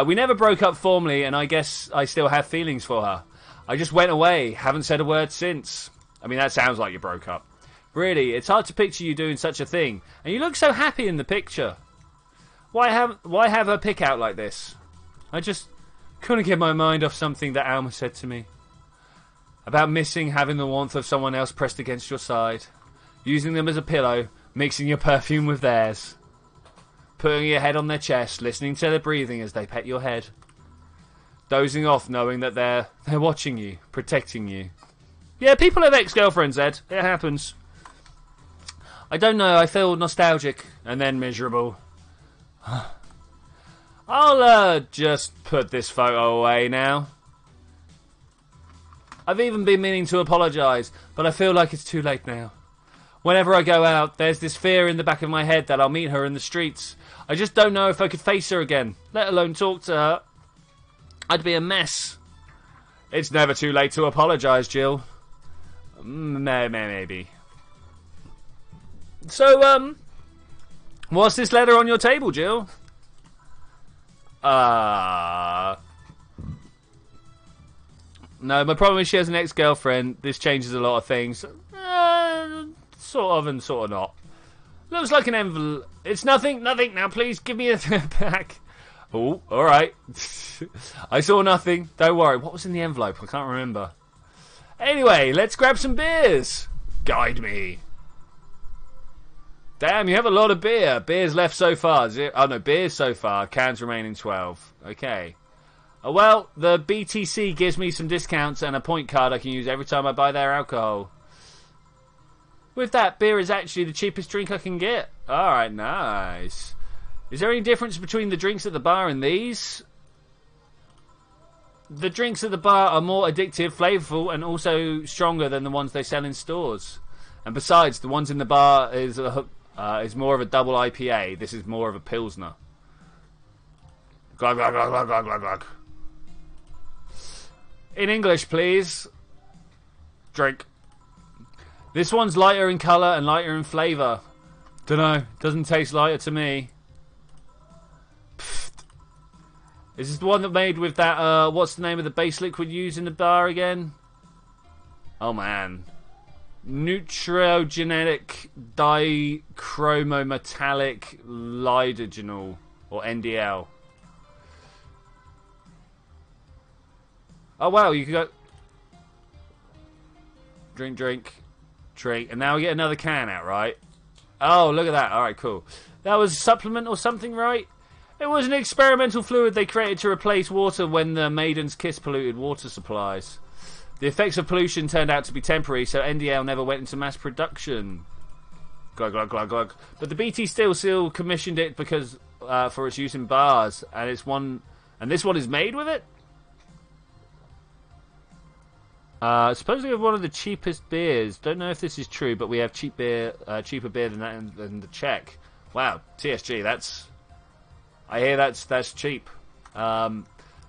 We never broke up formally, and I guess I still have feelings for her. I just went away, haven't said a word since. I mean, that sounds like you broke up. Really, it's hard to picture you doing such a thing. And you look so happy in the picture. Why have her pick out like this? I just couldn't get my mind off something that Alma said to me. About missing having the warmth of someone else pressed against your side. Using them as a pillow, mixing your perfume with theirs. Putting your head on their chest, listening to their breathing as they pet your head. Dozing off knowing that they're watching you, protecting you. Yeah, people have ex-girlfriends, Ed. It happens. I don't know, I feel nostalgic and then miserable. I'll just put this photo away now. I've even been meaning to apologise, but I feel like it's too late now. Whenever I go out, there's this fear in the back of my head that I'll meet her in the streets. I just don't know if I could face her again, let alone talk to her. I'd be a mess. It's never too late to apologise, Jill. Maybe. So, what's this letter on your table, Jill? No, my problem is she has an ex-girlfriend. This changes a lot of things. Sort of and sort of not. Looks like an envelope. It's nothing. Now, please give me a back. Oh, alright. I saw nothing. Don't worry. What was in the envelope? I can't remember. Anyway, let's grab some beers. Guide me. Damn, you have a lot of beer. Beers left so far. Beers so far. Cans remaining 12. Okay. Well, the BTC gives me some discounts and a point card I can use every time I buy their alcohol. With that, beer is actually the cheapest drink I can get. Alright, nice. Is there any difference between the drinks at the bar and these? The drinks at the bar are more addictive, flavourful, and also stronger than the ones they sell in stores. And besides, the ones in the bar is more of a double IPA. This is more of a Pilsner. Glug, glug, glug, glug, glug, glug, glug. In English, please. Drink. This one's lighter in colour and lighter in flavour. Dunno, doesn't taste lighter to me. Pfft. Is this the one that made with that, what's the name of the base liquid used in the bar again? Oh, man. Neutrogenetic dichromometallic lidogenol, or NDL. Oh, wow, you can go... Drink. And now we get another can out, right? Oh, look at that. All right, cool. That was a supplement or something, right? It was an experimental fluid they created to replace water when the Maiden's Kiss polluted water supplies. The effects of pollution turned out to be temporary, so NDL never went into mass production. Glug, glug, glug, glug. But the BT still commissioned it because for its use in bars, and this one is made with it? Supposedly one of the cheapest beers. Don't know if this is true, but we have cheaper beer than that in the Czech. Wow, TSG, I hear that's cheap.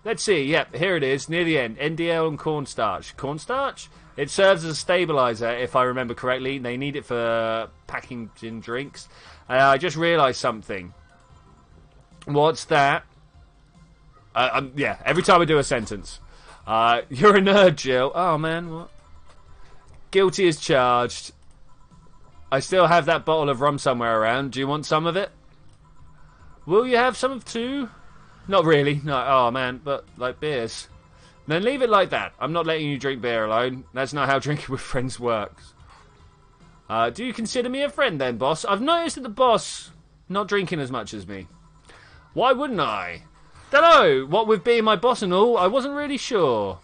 Let's see, yep, here it is, near the end. NDL and cornstarch. Cornstarch? It serves as a stabilizer, if I remember correctly. They need it for packaging drinks. I just realised something. What's that? Yeah, every time I do a sentence. You're a nerd, Jill. Oh, man, what? Guilty as charged. I still have that bottle of rum somewhere around. Do you want some of it? Will you have some of two? Not really. No, oh, man, but, like, beers. Then leave it like that. I'm not letting you drink beer alone. That's not how drinking with friends works. Do you consider me a friend, then, boss? I've noticed that the boss not drinking as much as me. Why wouldn't I? Dunno, what with being my boss and all, I wasn't really sure.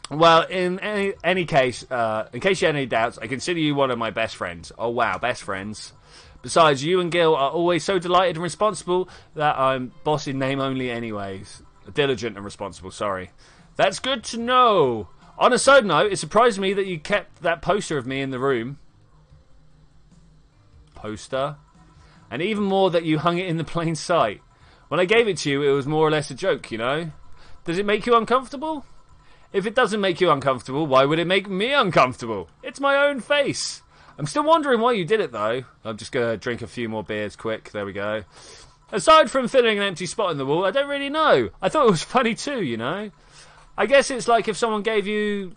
Well, in any case, in case you had any doubts, I consider you one of my best friends. Oh wow, best friends. Besides, you and Gil are always so delighted and responsible that I'm boss in name only anyways. Diligent and responsible, sorry. That's good to know. On a side note, it surprised me that you kept that poster of me in the room. Poster? And even more that you hung it in the plain sight. When I gave it to you, it was more or less a joke, you know? Does it make you uncomfortable? If it doesn't make you uncomfortable, why would it make me uncomfortable? It's my own face. I'm still wondering why you did it, though. I'm just going to drink a few more beers quick. There we go. Aside from filling an empty spot in the wall, I don't really know. I thought it was funny too, you know? I guess it's like if someone gave you,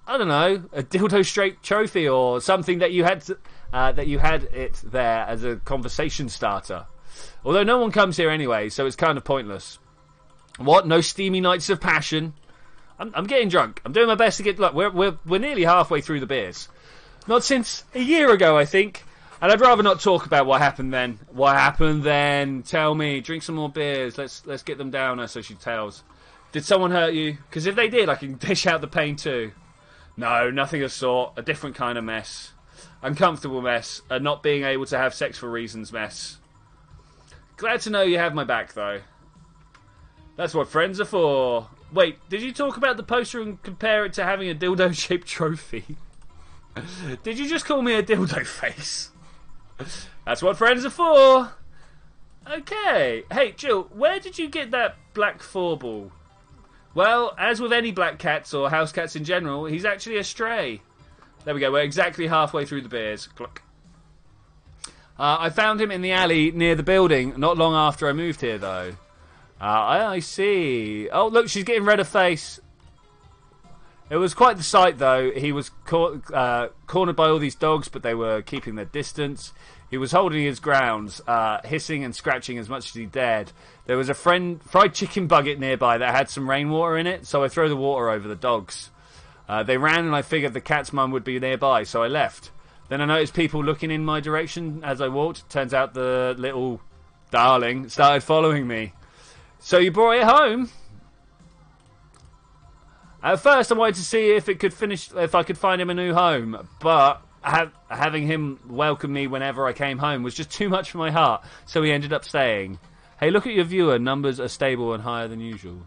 I don't know, a dildo-straight trophy or something that you had it there as a conversation starter. Although no one comes here anyway, so it's kind of pointless. What? No steamy nights of passion? I'm getting drunk. I'm doing my best to get... Look, we're nearly halfway through the beers. Not since a year ago, I think. And I'd rather not talk about what happened then. What happened then? Tell me. Drink some more beers. Let's get them down, so she tells. Did someone hurt you? Because if they did, I can dish out the pain too. No, nothing of the sort. A different kind of mess. Uncomfortable mess. A not being able to have sex for reasons mess. Glad to know you have my back, though. That's what friends are for. Wait, did you talk about the poster and compare it to having a dildo-shaped trophy? Did you just call me a dildo face? That's what friends are for. Okay. Hey, Jill, where did you get that black four-ball? Well, as with any black cats or house cats in general, he's actually a stray. There we go, we're exactly halfway through the beers. Cluck. I found him in the alley near the building, not long after I moved here, though. I see. Oh, look, she's getting red of face. It was quite the sight, though. He was cornered by all these dogs, but they were keeping their distance. He was holding his grounds, hissing and scratching as much as he dared. There was a fried chicken bucket nearby that had some rainwater in it, so I threw the water over the dogs. They ran, and I figured the cat's mum would be nearby, so I left. Then I noticed people looking in my direction as I walked. Turns out the little darling started following me. So you brought it home? At first I wanted to see if I could find him a new home, but having him welcome me whenever I came home was just too much for my heart, so he ended up staying. Hey, look at your viewer. Numbers are stable and higher than usual.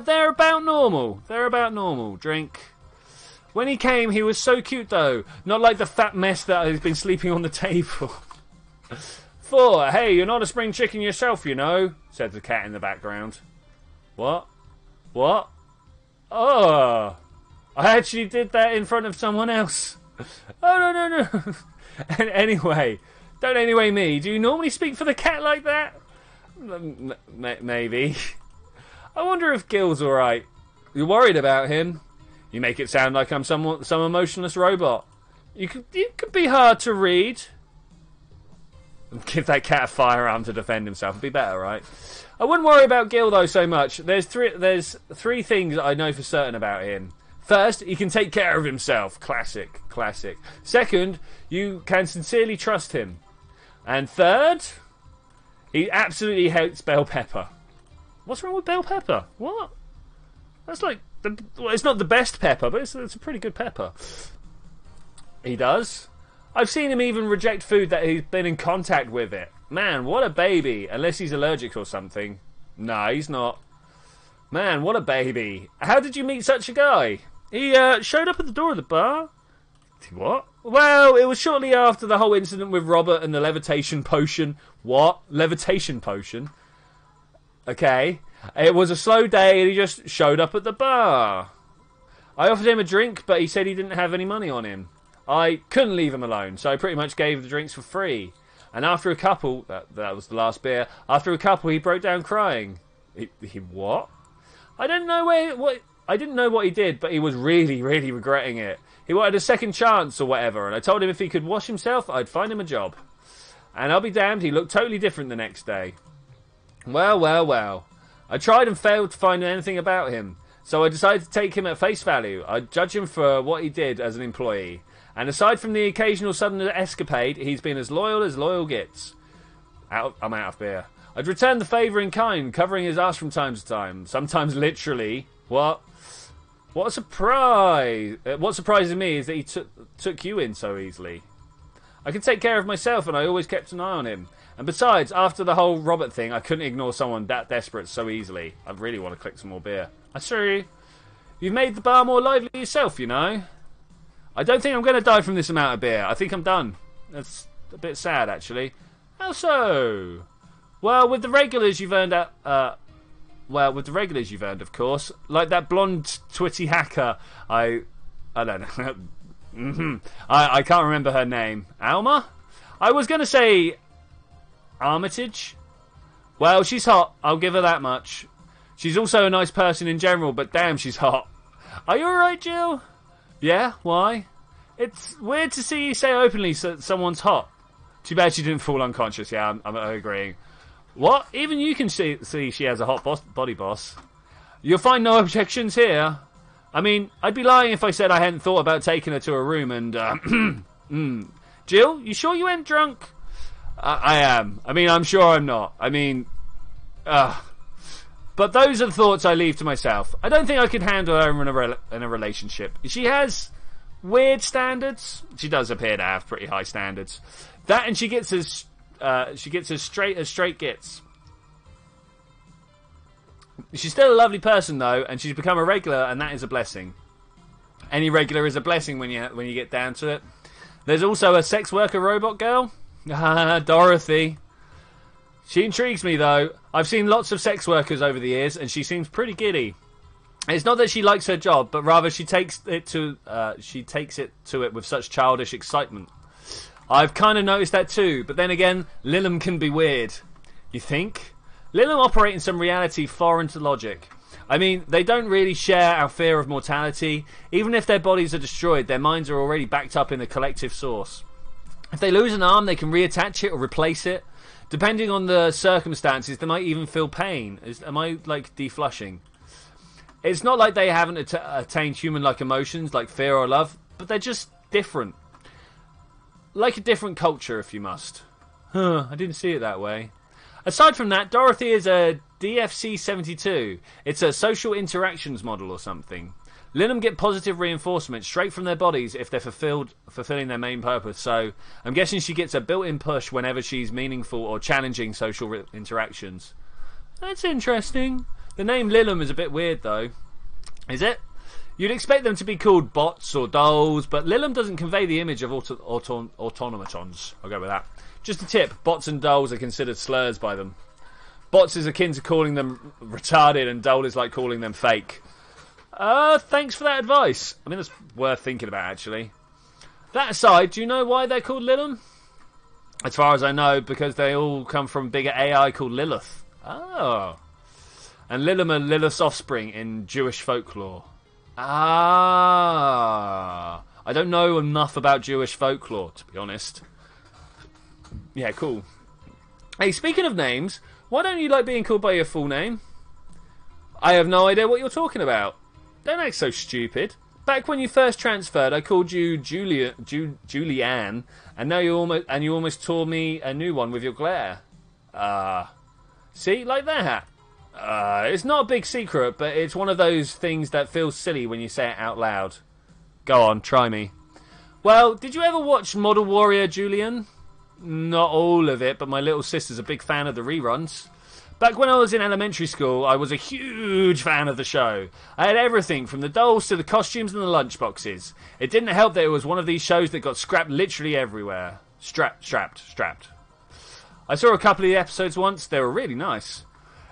They're about normal. They're about normal. Drink. When he came, he was so cute, though. Not like the fat mess that has been sleeping on the table. 4. Hey, you're not a spring chicken yourself, you know, said the cat in the background. What? What? Oh, I actually did that in front of someone else. Oh, no. And anyway, Don't anyway me. Do you normally speak for the cat like that? Maybe. I wonder if Gil's alright. You're worried about him? You make it sound like I'm some emotionless robot. You could be hard to read. Give that cat a firearm to defend himself. It'd be better, right? I wouldn't worry about Gil though so much. There's three things that I know for certain about him. First, he can take care of himself. Classic. Second, you can sincerely trust him. And third, he absolutely hates bell pepper. What's wrong with bell pepper? What? That's like well, it's not the best pepper, but it's a pretty good pepper. He does. I've seen him even reject food that he's been in contact with it. Man, what a baby. Unless he's allergic or something. No, he's not. Man, what a baby. How did you meet such a guy? He showed up at the door of the bar. What? Well, it was shortly after the whole incident with Robert and the levitation potion. What? Levitation potion? Okay. It was a slow day and he just showed up at the bar. I offered him a drink, but he said he didn't have any money on him. I couldn't leave him alone, so I pretty much gave the drinks for free. And after a couple, that was the last beer, after a couple he broke down crying. He what? I didn't know what he did, but he was really, really regretting it. He wanted a second chance or whatever, and I told him if he could wash himself, I'd find him a job. And I'll be damned, he looked totally different the next day. Well. I tried and failed to find anything about him, so I decided to take him at face value. I'd judge him for what he did as an employee. And aside from the occasional sudden escapade, he's been as loyal gets. I'm out of beer. I'd return the favour in kind, covering his ass from time to time. Sometimes literally. What a surprise! What surprises me is that he took you in so easily. I can take care of myself, and I always kept an eye on him. And besides, after the whole Robert thing, I couldn't ignore someone that desperate so easily. I really want to click some more beer. I see. You've made the bar more lively yourself, you know. I don't think I'm going to die from this amount of beer. I think I'm done. That's a bit sad, actually. How so? Well, with the regulars you've earned, of course. Like that blonde Twitchi hacker. I don't know. I can't remember her name. Alma? I was going to say Armitage. Well, she's hot. I'll give her that much. She's also a nice person in general, but damn, she's hot. Are you alright, Jill? Yeah? Why? It's weird to see you say openly someone's hot. Too bad she didn't fall unconscious. Yeah, I'm agreeing. What? Even you can see she has a hot body boss. You'll find no objections here. I mean, I'd be lying if I said I hadn't thought about taking her to a room and... Jill, you sure you ain't drunk? I am. I mean, I'm sure I'm not. I mean... But those are the thoughts I leave to myself. I don't think I could handle her in a relationship. She has weird standards. She does appear to have pretty high standards. That and she gets as straight gets. She's still a lovely person though, and she's become a regular, and that is a blessing. Any regular is a blessing when you get down to it. There's also a sex worker robot girl. Dorothy. She intrigues me though. I've seen lots of sex workers over the years, and she seems pretty giddy. It's not that she likes her job, but rather she takes it to it with such childish excitement. I've kind of noticed that too, but then again, Lilum can be weird. You think? Lilum operate in some reality foreign to logic. I mean, they don't really share our fear of mortality. Even if their bodies are destroyed, their minds are already backed up in the collective source. If they lose an arm, they can reattach it or replace it. Depending on the circumstances, they might even feel pain. Am I, like, deflushing? It's not like they haven't attained human-like emotions, like fear or love, but they're just different. Like a different culture, if you must. I didn't see it that way. Aside from that, Dorothy is a DFC-72. It's a social interactions model or something. Linum get positive reinforcement straight from their bodies if they're fulfilling their main purpose, so I'm guessing she gets a built-in push whenever she's meaningful or challenging social interactions. That's interesting. The name Lilum is a bit weird, though. Is it? You'd expect them to be called bots or dolls, but Lilum doesn't convey the image of automatons. I'll go with that. Just a tip, bots and dolls are considered slurs by them. Bots is akin to calling them retarded, and doll is like calling them fake. Thanks for that advice. I mean, that's worth thinking about, actually. That aside, do you know why they're called Lilum? As far as I know, because they all come from bigger AI called Lilith. Oh. And Lilim are Lilith's offspring in Jewish folklore. Ah. I don't know enough about Jewish folklore, to be honest. Yeah, cool. Hey, speaking of names, why don't you like being called by your full name? I have no idea what you're talking about. Don't act so stupid. Back when you first transferred, I called you Julianne, and now you almost tore me a new one with your glare. See, like that. It's not a big secret, but it's one of those things that feels silly when you say it out loud. Go on, try me. Well, did you ever watch Model Warrior, Julian? Not all of it, but my little sister's a big fan of the reruns. Back when I was in elementary school, I was a huge fan of the show. I had everything from the dolls to the costumes and the lunchboxes. It didn't help that it was one of these shows that got scrapped literally everywhere. Strapped. I saw a couple of the episodes once. They were really nice.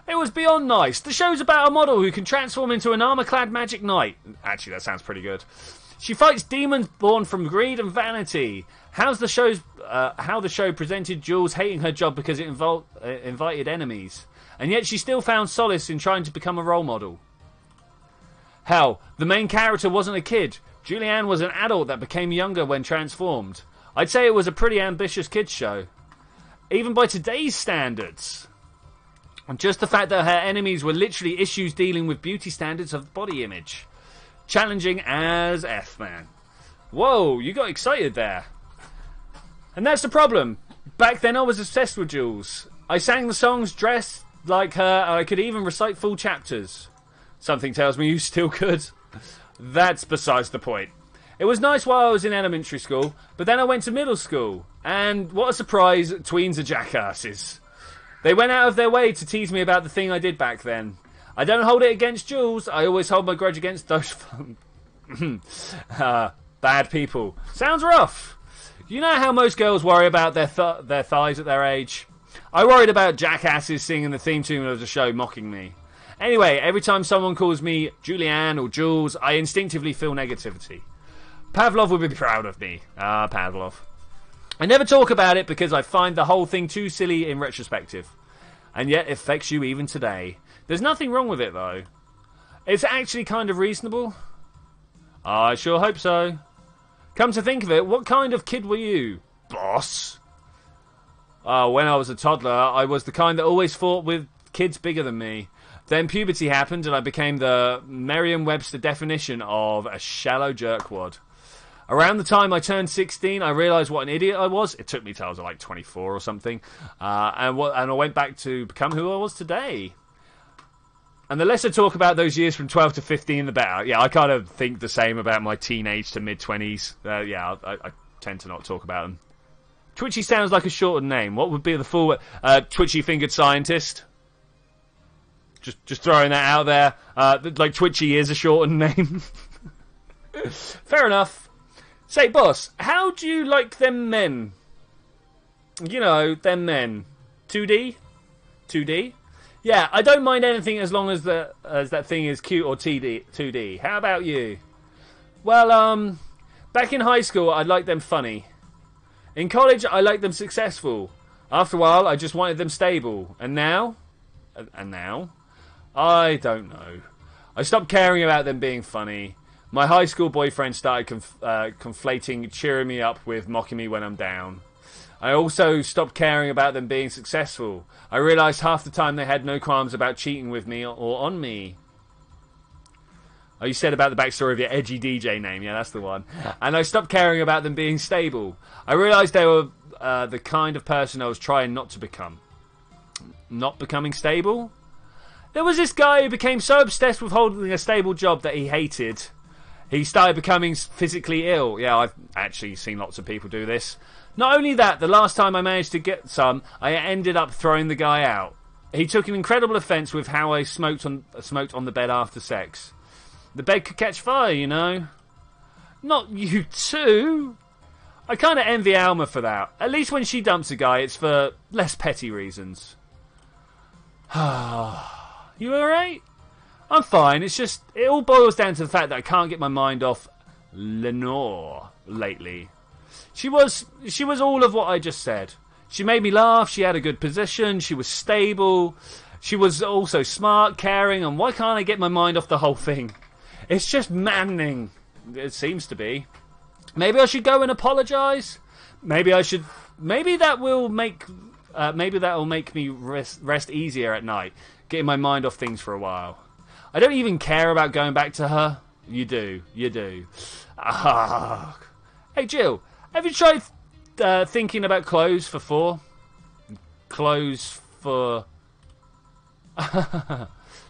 It was beyond nice. The show's about a model who can transform into an armor-clad magic knight. Actually, that sounds pretty good. She fights demons born from greed and vanity. How the show presented Jules hating her job because it invited enemies. And yet she still found solace in trying to become a role model. Hell, the main character wasn't a kid. Julianne was an adult that became younger when transformed. I'd say it was a pretty ambitious kids show. Even by today's standards. And just the fact that her enemies were literally issues dealing with beauty standards of body image. Challenging as F, man. Whoa, you got excited there. And that's the problem. Back then I was obsessed with Jules. I sang the songs, dressed like her, and I could even recite full chapters. Something tells me you still could. That's besides the point. It was nice while I was in elementary school, but then I went to middle school. And what a surprise, tweens are jackasses. They went out of their way to tease me about the thing I did back then. I don't hold it against Jules. I always hold my grudge against those bad people. Sounds rough. You know how most girls worry about their thighs at their age? I worried about jackasses singing the theme tune of the show mocking me. Anyway, every time someone calls me Julianne or Jules, I instinctively feel negativity. Pavlov would be proud of me. Pavlov. I never talk about it because I find the whole thing too silly in retrospective. And yet it affects you even today. There's nothing wrong with it, though. It's actually kind of reasonable. I sure hope so. Come to think of it, what kind of kid were you, boss? When I was a toddler, I was the kind that always fought with kids bigger than me. Then puberty happened and I became the Merriam-Webster definition of a shallow jerkwad. Around the time I turned 16, I realised what an idiot I was. It took me till I was like 24 or something. And I went back to become who I was today. And the less I talk about those years from 12 to 15, the better. Yeah, I kind of think the same about my teenage to mid-20s. I tend to not talk about them. Twitchi sounds like a shortened name. What would be the full... Twitchy-fingered scientist? Just throwing that out there. Like, Twitchi is a shortened name. Fair enough. Say, boss, how do you like them men? You know, them men. 2D? 2D? Yeah, I don't mind anything as long as that thing is cute or 2D. How about you? Well, back in high school, I liked them funny. In college, I liked them successful. After a while, I just wanted them stable. And now? And now? I don't know. I stopped caring about them being funny. My high school boyfriend started conflating cheering me up with mocking me when I'm down. I also stopped caring about them being successful. I realised half the time they had no qualms about cheating with me or on me. Oh, you said about the backstory of your edgy DJ name. Yeah, that's the one. And I stopped caring about them being stable. I realised they were the kind of person I was trying not to become. Not becoming stable? There was this guy who became so obsessed with holding a stable job that he hated. He started becoming physically ill. Yeah, I've actually seen lots of people do this. Not only that, the last time I managed to get some, I ended up throwing the guy out. He took an incredible offence with how I smoked on the bed after sex. The bed could catch fire, you know. Not you too. I kind of envy Alma for that. At least when she dumps a guy, it's for less petty reasons. You alright? I'm fine. It's just, it all boils down to the fact that I can't get my mind off Lenore lately. She was all of what I just said. She made me laugh. She had a good position. She was stable. She was also smart, caring, and why can't I get my mind off the whole thing? It's just maddening. It seems to be. Maybe I should go and apologise. Maybe I should. Maybe that will make. Maybe that will make me rest easier at night, getting my mind off things for a while. I don't even care about going back to her. You do. You do. Ah. Hey, Jill. Have you tried thinking about clothes for 4? Clothes for...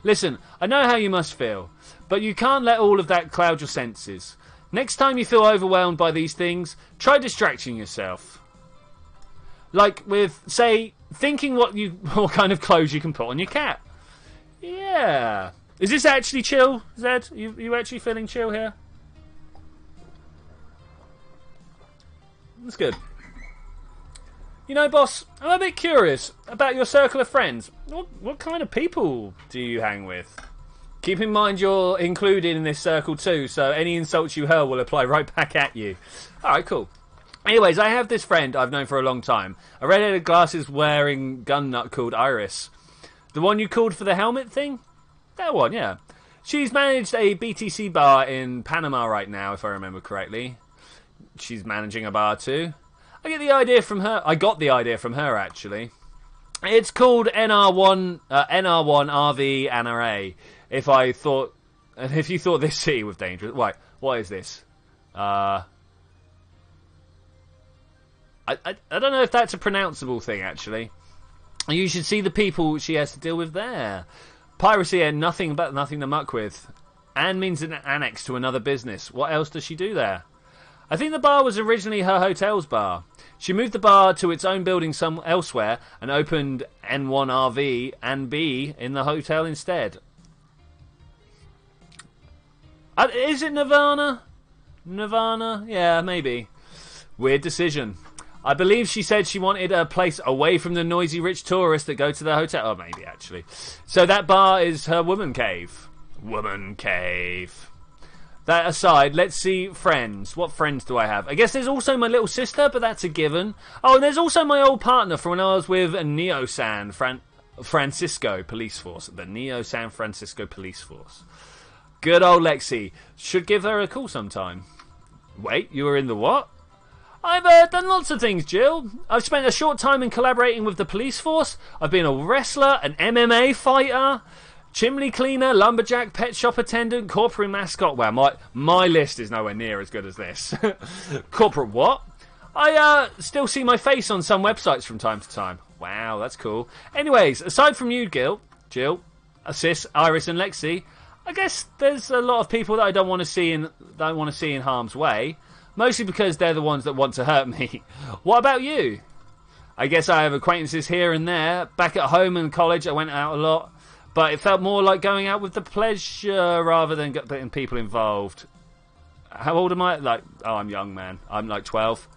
Listen, I know how you must feel, but you can't let all of that cloud your senses. Next time you feel overwhelmed by these things, try distracting yourself. Like with, say, thinking what kind of clothes you can put on your cat. Yeah. Is this actually chill, Zed? You actually feeling chill here? That's good. You know, boss, I'm a bit curious about your circle of friends. What kind of people do you hang with? Keep in mind you're included in this circle too, so any insults you hurl will apply right back at you. Alright, cool. Anyways, I have this friend I've known for a long time. A red-headed glasses-wearing gun nut called Iris. The one you called for the helmet thing? That one, yeah. She's managed a BTC bar in Panama right now, if I remember correctly. She's managing a bar too. I got the idea from her, actually. It's called NR1 RV NRA. If you thought this city was dangerous, wait, what is this? I don't know if that's a pronounceable thing, actually. You should see the people she has to deal with there. Piracy and nothing to muck with. And means an annex to another business. What else does she do there? I think the bar was originally her hotel's bar. She moved the bar to its own building elsewhere and opened N1RV and B in the hotel instead. Is it Nirvana? Nirvana? Yeah, maybe. Weird decision. I believe she said she wanted a place away from the noisy rich tourists that go to the hotel. Oh, maybe, actually. So that bar is her woman cave. Woman cave. That aside, let's see friends. What friends do I have? I guess there's also my little sister, but that's a given. Oh, and there's also my old partner from when I was with Neo San Francisco Police Force. The Neo San Francisco Police Force. Good old Lexi. Should give her a call sometime. Wait, you were in the what? I've done lots of things, Jill. I've spent a short time in collaborating with the police force. I've been a wrestler, an MMA fighter, chimney cleaner, lumberjack, pet shop attendant, corporate mascot. Well, my list is nowhere near as good as this. Corporate what? I still see my face on some websites from time to time. Wow, that's cool. Anyways, aside from you, Jill, Sis, Iris, and Lexi, I guess there's a lot of people that I don't want to see in harm's way. Mostly because they're the ones that want to hurt me. What about you? I guess I have acquaintances here and there. Back at home and college, I went out a lot. But it felt more like going out with the pleasure rather than getting people involved. How old am I? I'm young, man. I'm like 12.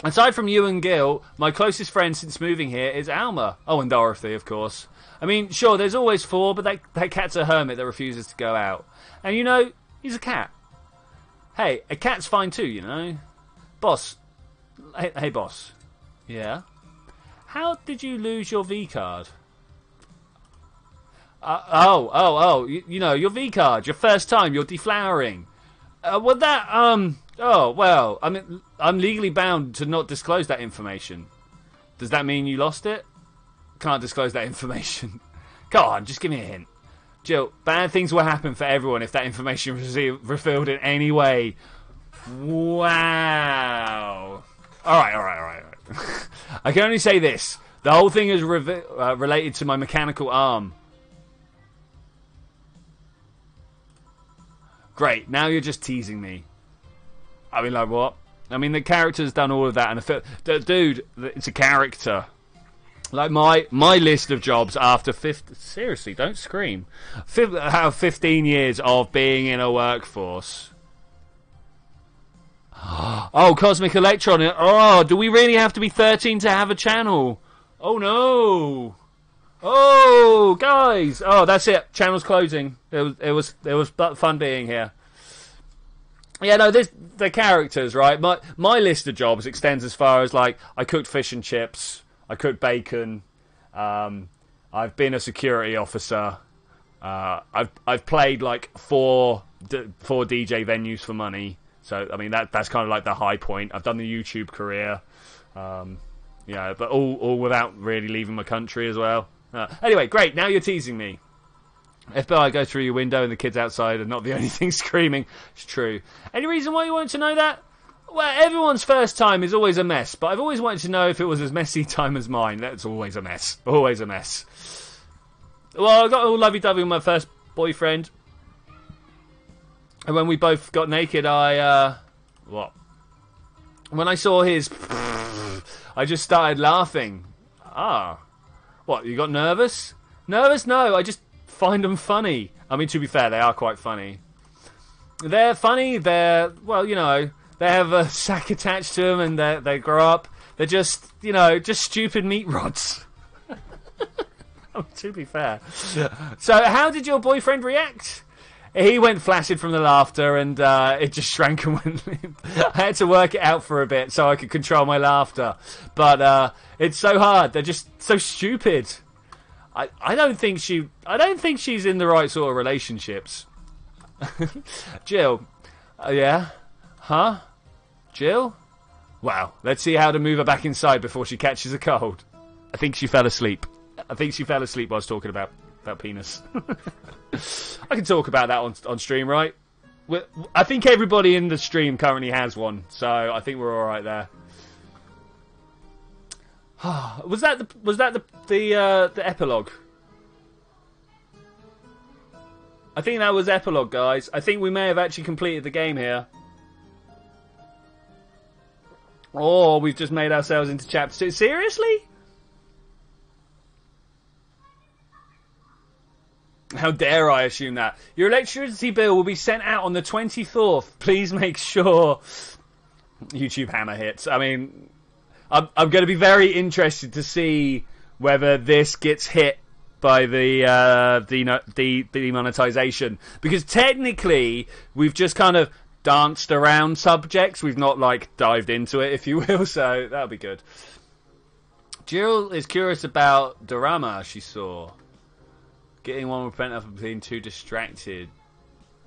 Aside from you and Gil, my closest friend since moving here is Alma. Oh, and Dorothy, of course. I mean, sure, there's always 4, but that cat's a hermit that refuses to go out. And you know, he's a cat. Hey, a cat's fine too, you know. Boss. Hey, boss. Yeah? How did you lose your V card? You know, your V card, your first time, you're deflowering. I mean, I'm legally bound to not disclose that information. Does that mean you lost it? Can't disclose that information. Come on, just give me a hint. Jill, bad things will happen for everyone if that information was revealed in any way. Wow. Alright. I can only say this. The whole thing is related to my mechanical arm. Great, now you're just teasing me. I mean, like, what? I mean, the character's done all of that, and dude, it's a character. Like, my list of jobs after 50... Seriously, don't scream. Have 15 years of being in a workforce. Oh, Cosmic Electron. Oh, do we really have to be 13 to have a channel? Oh, no. Oh, guys. Oh, that's it. Channel's closing. It was fun being here. Yeah, no, the characters, right? My list of jobs extends as far as, like, I cooked fish and chips, I cooked bacon, I've been a security officer, I've played, like, four DJ venues for money. So, I mean, that's kind of like the high point. I've done the YouTube career, yeah, but all without really leaving my country as well. Anyway, great, now you're teasing me. FBI, go through your window and the kids outside are not the only thing screaming. It's true. Any reason why you wanted to know that? Well, everyone's first time is always a mess, but I've always wanted to know if it was as messy time as mine. That's always a mess. Always a mess. Well, I got all lovey-dovey with my first boyfriend. And when we both got naked, what? When I saw his... I just started laughing. Ah. What, you got nervous? Nervous? No, I just... find them funny. I mean, to be fair, they are quite funny. They're funny. They're, well, you know, they have a sack attached to them and they grow up. They're just, you know, just stupid meat rods. To be fair. So how did your boyfriend react? He went flaccid from the laughter and it just shrank and went limp. I had to work it out for a bit so I could control my laughter. But it's so hard. They're just so stupid. I don't think she's in the right sort of relationships. Jill. Yeah? Huh? Jill? Wow, let's see how to move her back inside before she catches a cold. I think she fell asleep. I think she fell asleep while I was talking about penis. I can talk about that on stream, right? I think everybody in the stream currently has one, so I think we're alright there. Was that the epilogue? I think that was epilogue, guys. I think we may have actually completed the game here. Or we've just made ourselves into chapter 2. Seriously? How dare I assume that? Your electricity bill will be sent out on the 24th. Please make sure YouTube hammer hits. I mean... I'm going to be very interested to see whether this gets hit by the demonetization, because technically we've just kind of danced around subjects. We've not like dived into it, if you will. So that'll be good. Jill is curious about Dorama she saw. Getting one with prevent her from being too distracted.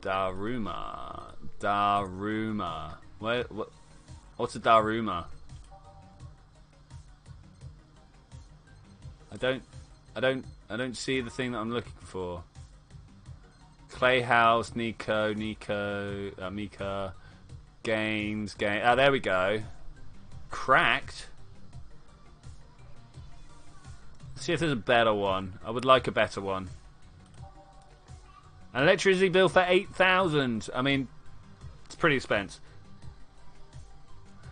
Daruma. What's a Daruma? I don't see the thing that I'm looking for. Playhouse, Mika, games. Ah, there we go. Cracked. Let's see if there's a better one. I would like a better one. An electricity bill for 8,000. I mean, it's pretty expensive.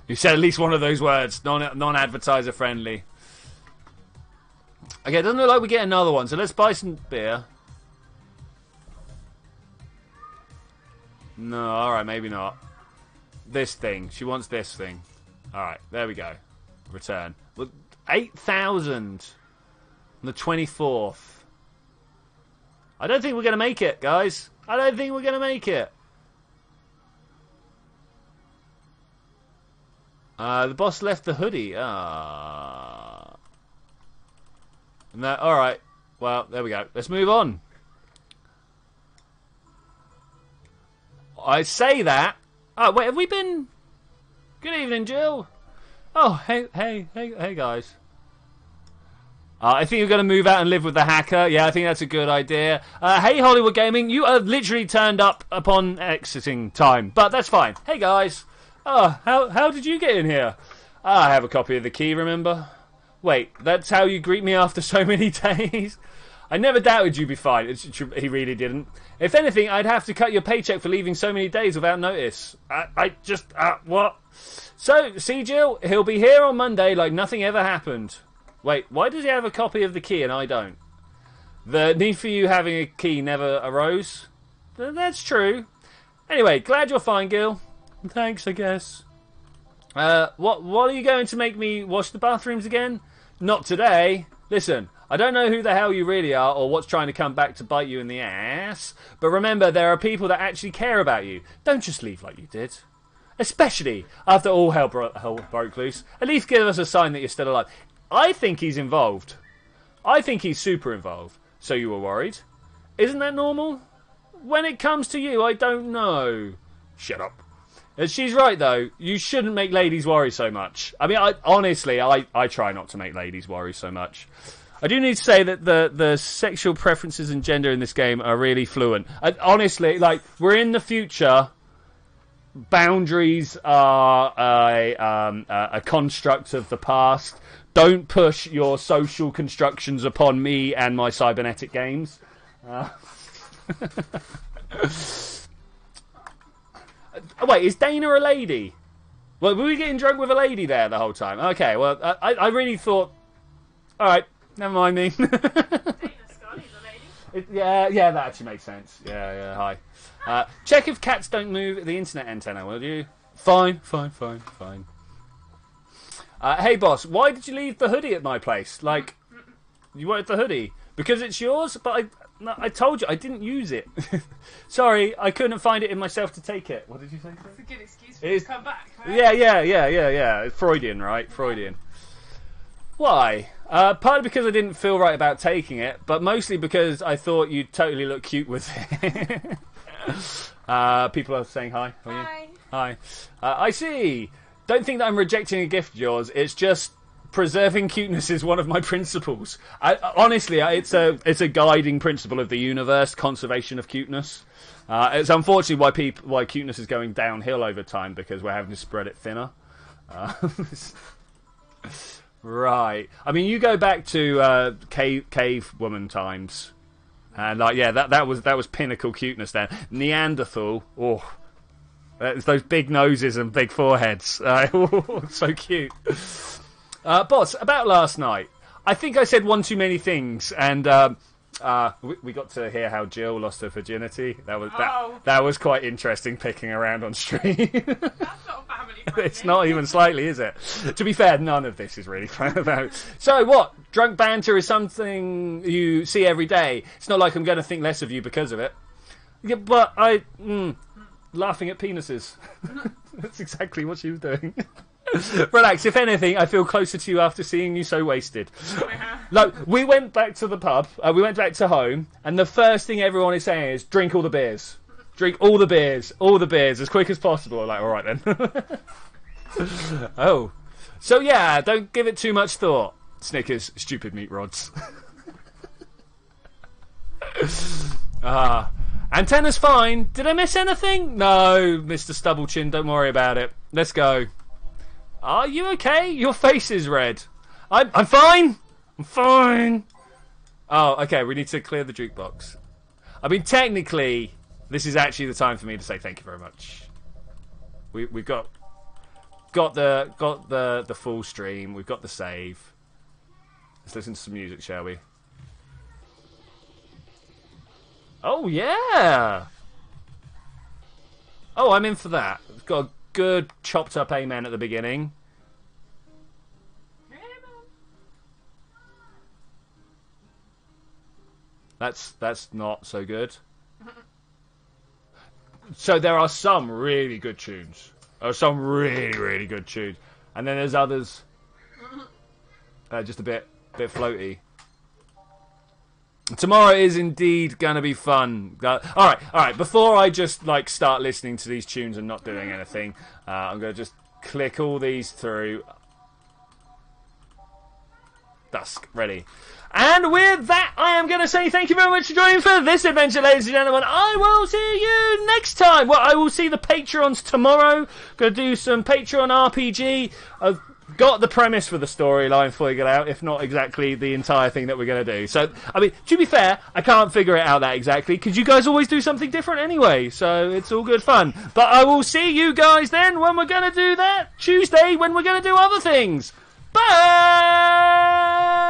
You said at least one of those words. Non-advertiser friendly. Okay, it doesn't look like we get another one, so let's buy some beer. No, alright, maybe not. This thing. She wants this thing. Alright, there we go. Return. 8,000 on the 24th. I don't think we're going to make it, guys. I don't think we're going to make it. The boss left the hoodie. No, alright. Well, there we go. Let's move on. I say that. Oh, wait, have we been... Good evening, Jill. Oh, hey, guys. I think you're going to move out and live with the hacker. Yeah, I think that's a good idea. Hey, Hollywood Gaming. You have literally turned up upon exiting time. But that's fine. Hey, guys. Oh, how did you get in here? I have a copy of the key, remember? Wait, that's how you greet me after so many days? I never doubted you'd be fine. He really didn't. If anything, I'd have to cut your paycheck for leaving so many days without notice. What? So, see, Jill? He'll be here on Monday like nothing ever happened. Wait, why does he have a copy of the key and I don't? The need for you having a key never arose? That's true. Anyway, glad you're fine, Gil. Thanks, I guess. What are you going to make me wash the bathrooms again? Not today. Listen, I don't know who the hell you really are or what's trying to come back to bite you in the ass, but remember there are people that actually care about you. Don't just leave like you did. Especially after all hell broke loose. At least give us a sign that you're still alive. I think he's involved. I think he's super involved. So you were worried? Isn't that normal? When it comes to you, I don't know. Shut up. She's right, though. You shouldn't make ladies worry so much. I mean, honestly, I try not to make ladies worry so much. I do need to say that the sexual preferences and gender in this game are really fluent. Honestly, like, we're in the future. Boundaries are a construct of the past. Don't push your social constructions upon me and my cybernetic games. Wait, is Dana a lady? Well, were we getting drunk with a lady there the whole time? Okay, well, I really thought... Alright, never mind me. Dana Scotty's a lady. Yeah, that actually makes sense. Yeah, hi. Check if cats don't move the internet antenna, will you? Fine. Hey, boss, why did you leave the hoodie at my place? Like, you wanted the hoodie? Because it's yours? But I told you, I didn't use it. Sorry, I couldn't find it in myself to take it. What did you say? It's a good excuse for you to come back, right? Yeah. It's Freudian, right? Freudian. Why? Partly because I didn't feel right about taking it, but mostly because I thought you'd totally look cute with it. People are saying hi. Hi. I see. Don't think that I'm rejecting a gift of yours. It's just preserving cuteness is one of my principles. Honestly, it's a guiding principle of the universe. Conservation of cuteness. It's unfortunately why cuteness is going downhill over time because we're having to spread it thinner. Right. I mean, you go back to cave woman times, and that was pinnacle cuteness. Then Neanderthal. Oh. It's those big noses and big foreheads. So cute. Boss, about last night. I think I said one too many things, and we got to hear how Jill lost her virginity. That was quite interesting, picking around on stream. That's not family friendly. It's not even slightly, is it? To be fair, none of this is really fun about. So what? Drunk banter is something you see every day. It's not like I'm going to think less of you because of it. Yeah, but laughing at penises. That's exactly what she was doing. Relax, if anything, I feel closer to you after seeing you so wasted. Look, we went back to the pub, we went back to home, and the first thing everyone is saying is, drink all the beers. Drink all the beers, as quick as possible. Like, alright then. Oh. So yeah, don't give it too much thought. Snickers, stupid meat rods. Antenna's fine. Did I miss anything? No, Mr. Stubblechin, don't worry about it. Let's go. Are you okay? Your face is red. I'm fine. I'm fine. Oh, okay, we need to clear the jukebox. I mean, technically, this is actually the time for me to say thank you very much. We've got the full stream. We've got the save. Let's listen to some music, shall we? Oh, yeah! Oh, I'm in for that. It's got a good chopped up amen at the beginning. That's not so good. So there are some really good tunes. There are some really good tunes. And then there's others just a bit floaty. Tomorrow is indeed going to be fun. All right. Before I just start listening to these tunes and not doing anything, I'm going to just click all these through. Dusk, ready. And with that, I am going to say thank you very much for joining for this adventure, ladies and gentlemen. I will see you next time. Well, I will see the Patreons tomorrow. Going to do some Patreon RPG. I've got the premise for the storyline figured out, if not exactly the entire thing that we're going to do. So, I mean, to be fair, I can't figure it out that exactly, because you guys always do something different anyway, so it's all good fun. But I will see you guys then when we're going to do that Tuesday, when we're going to do other things. Bye!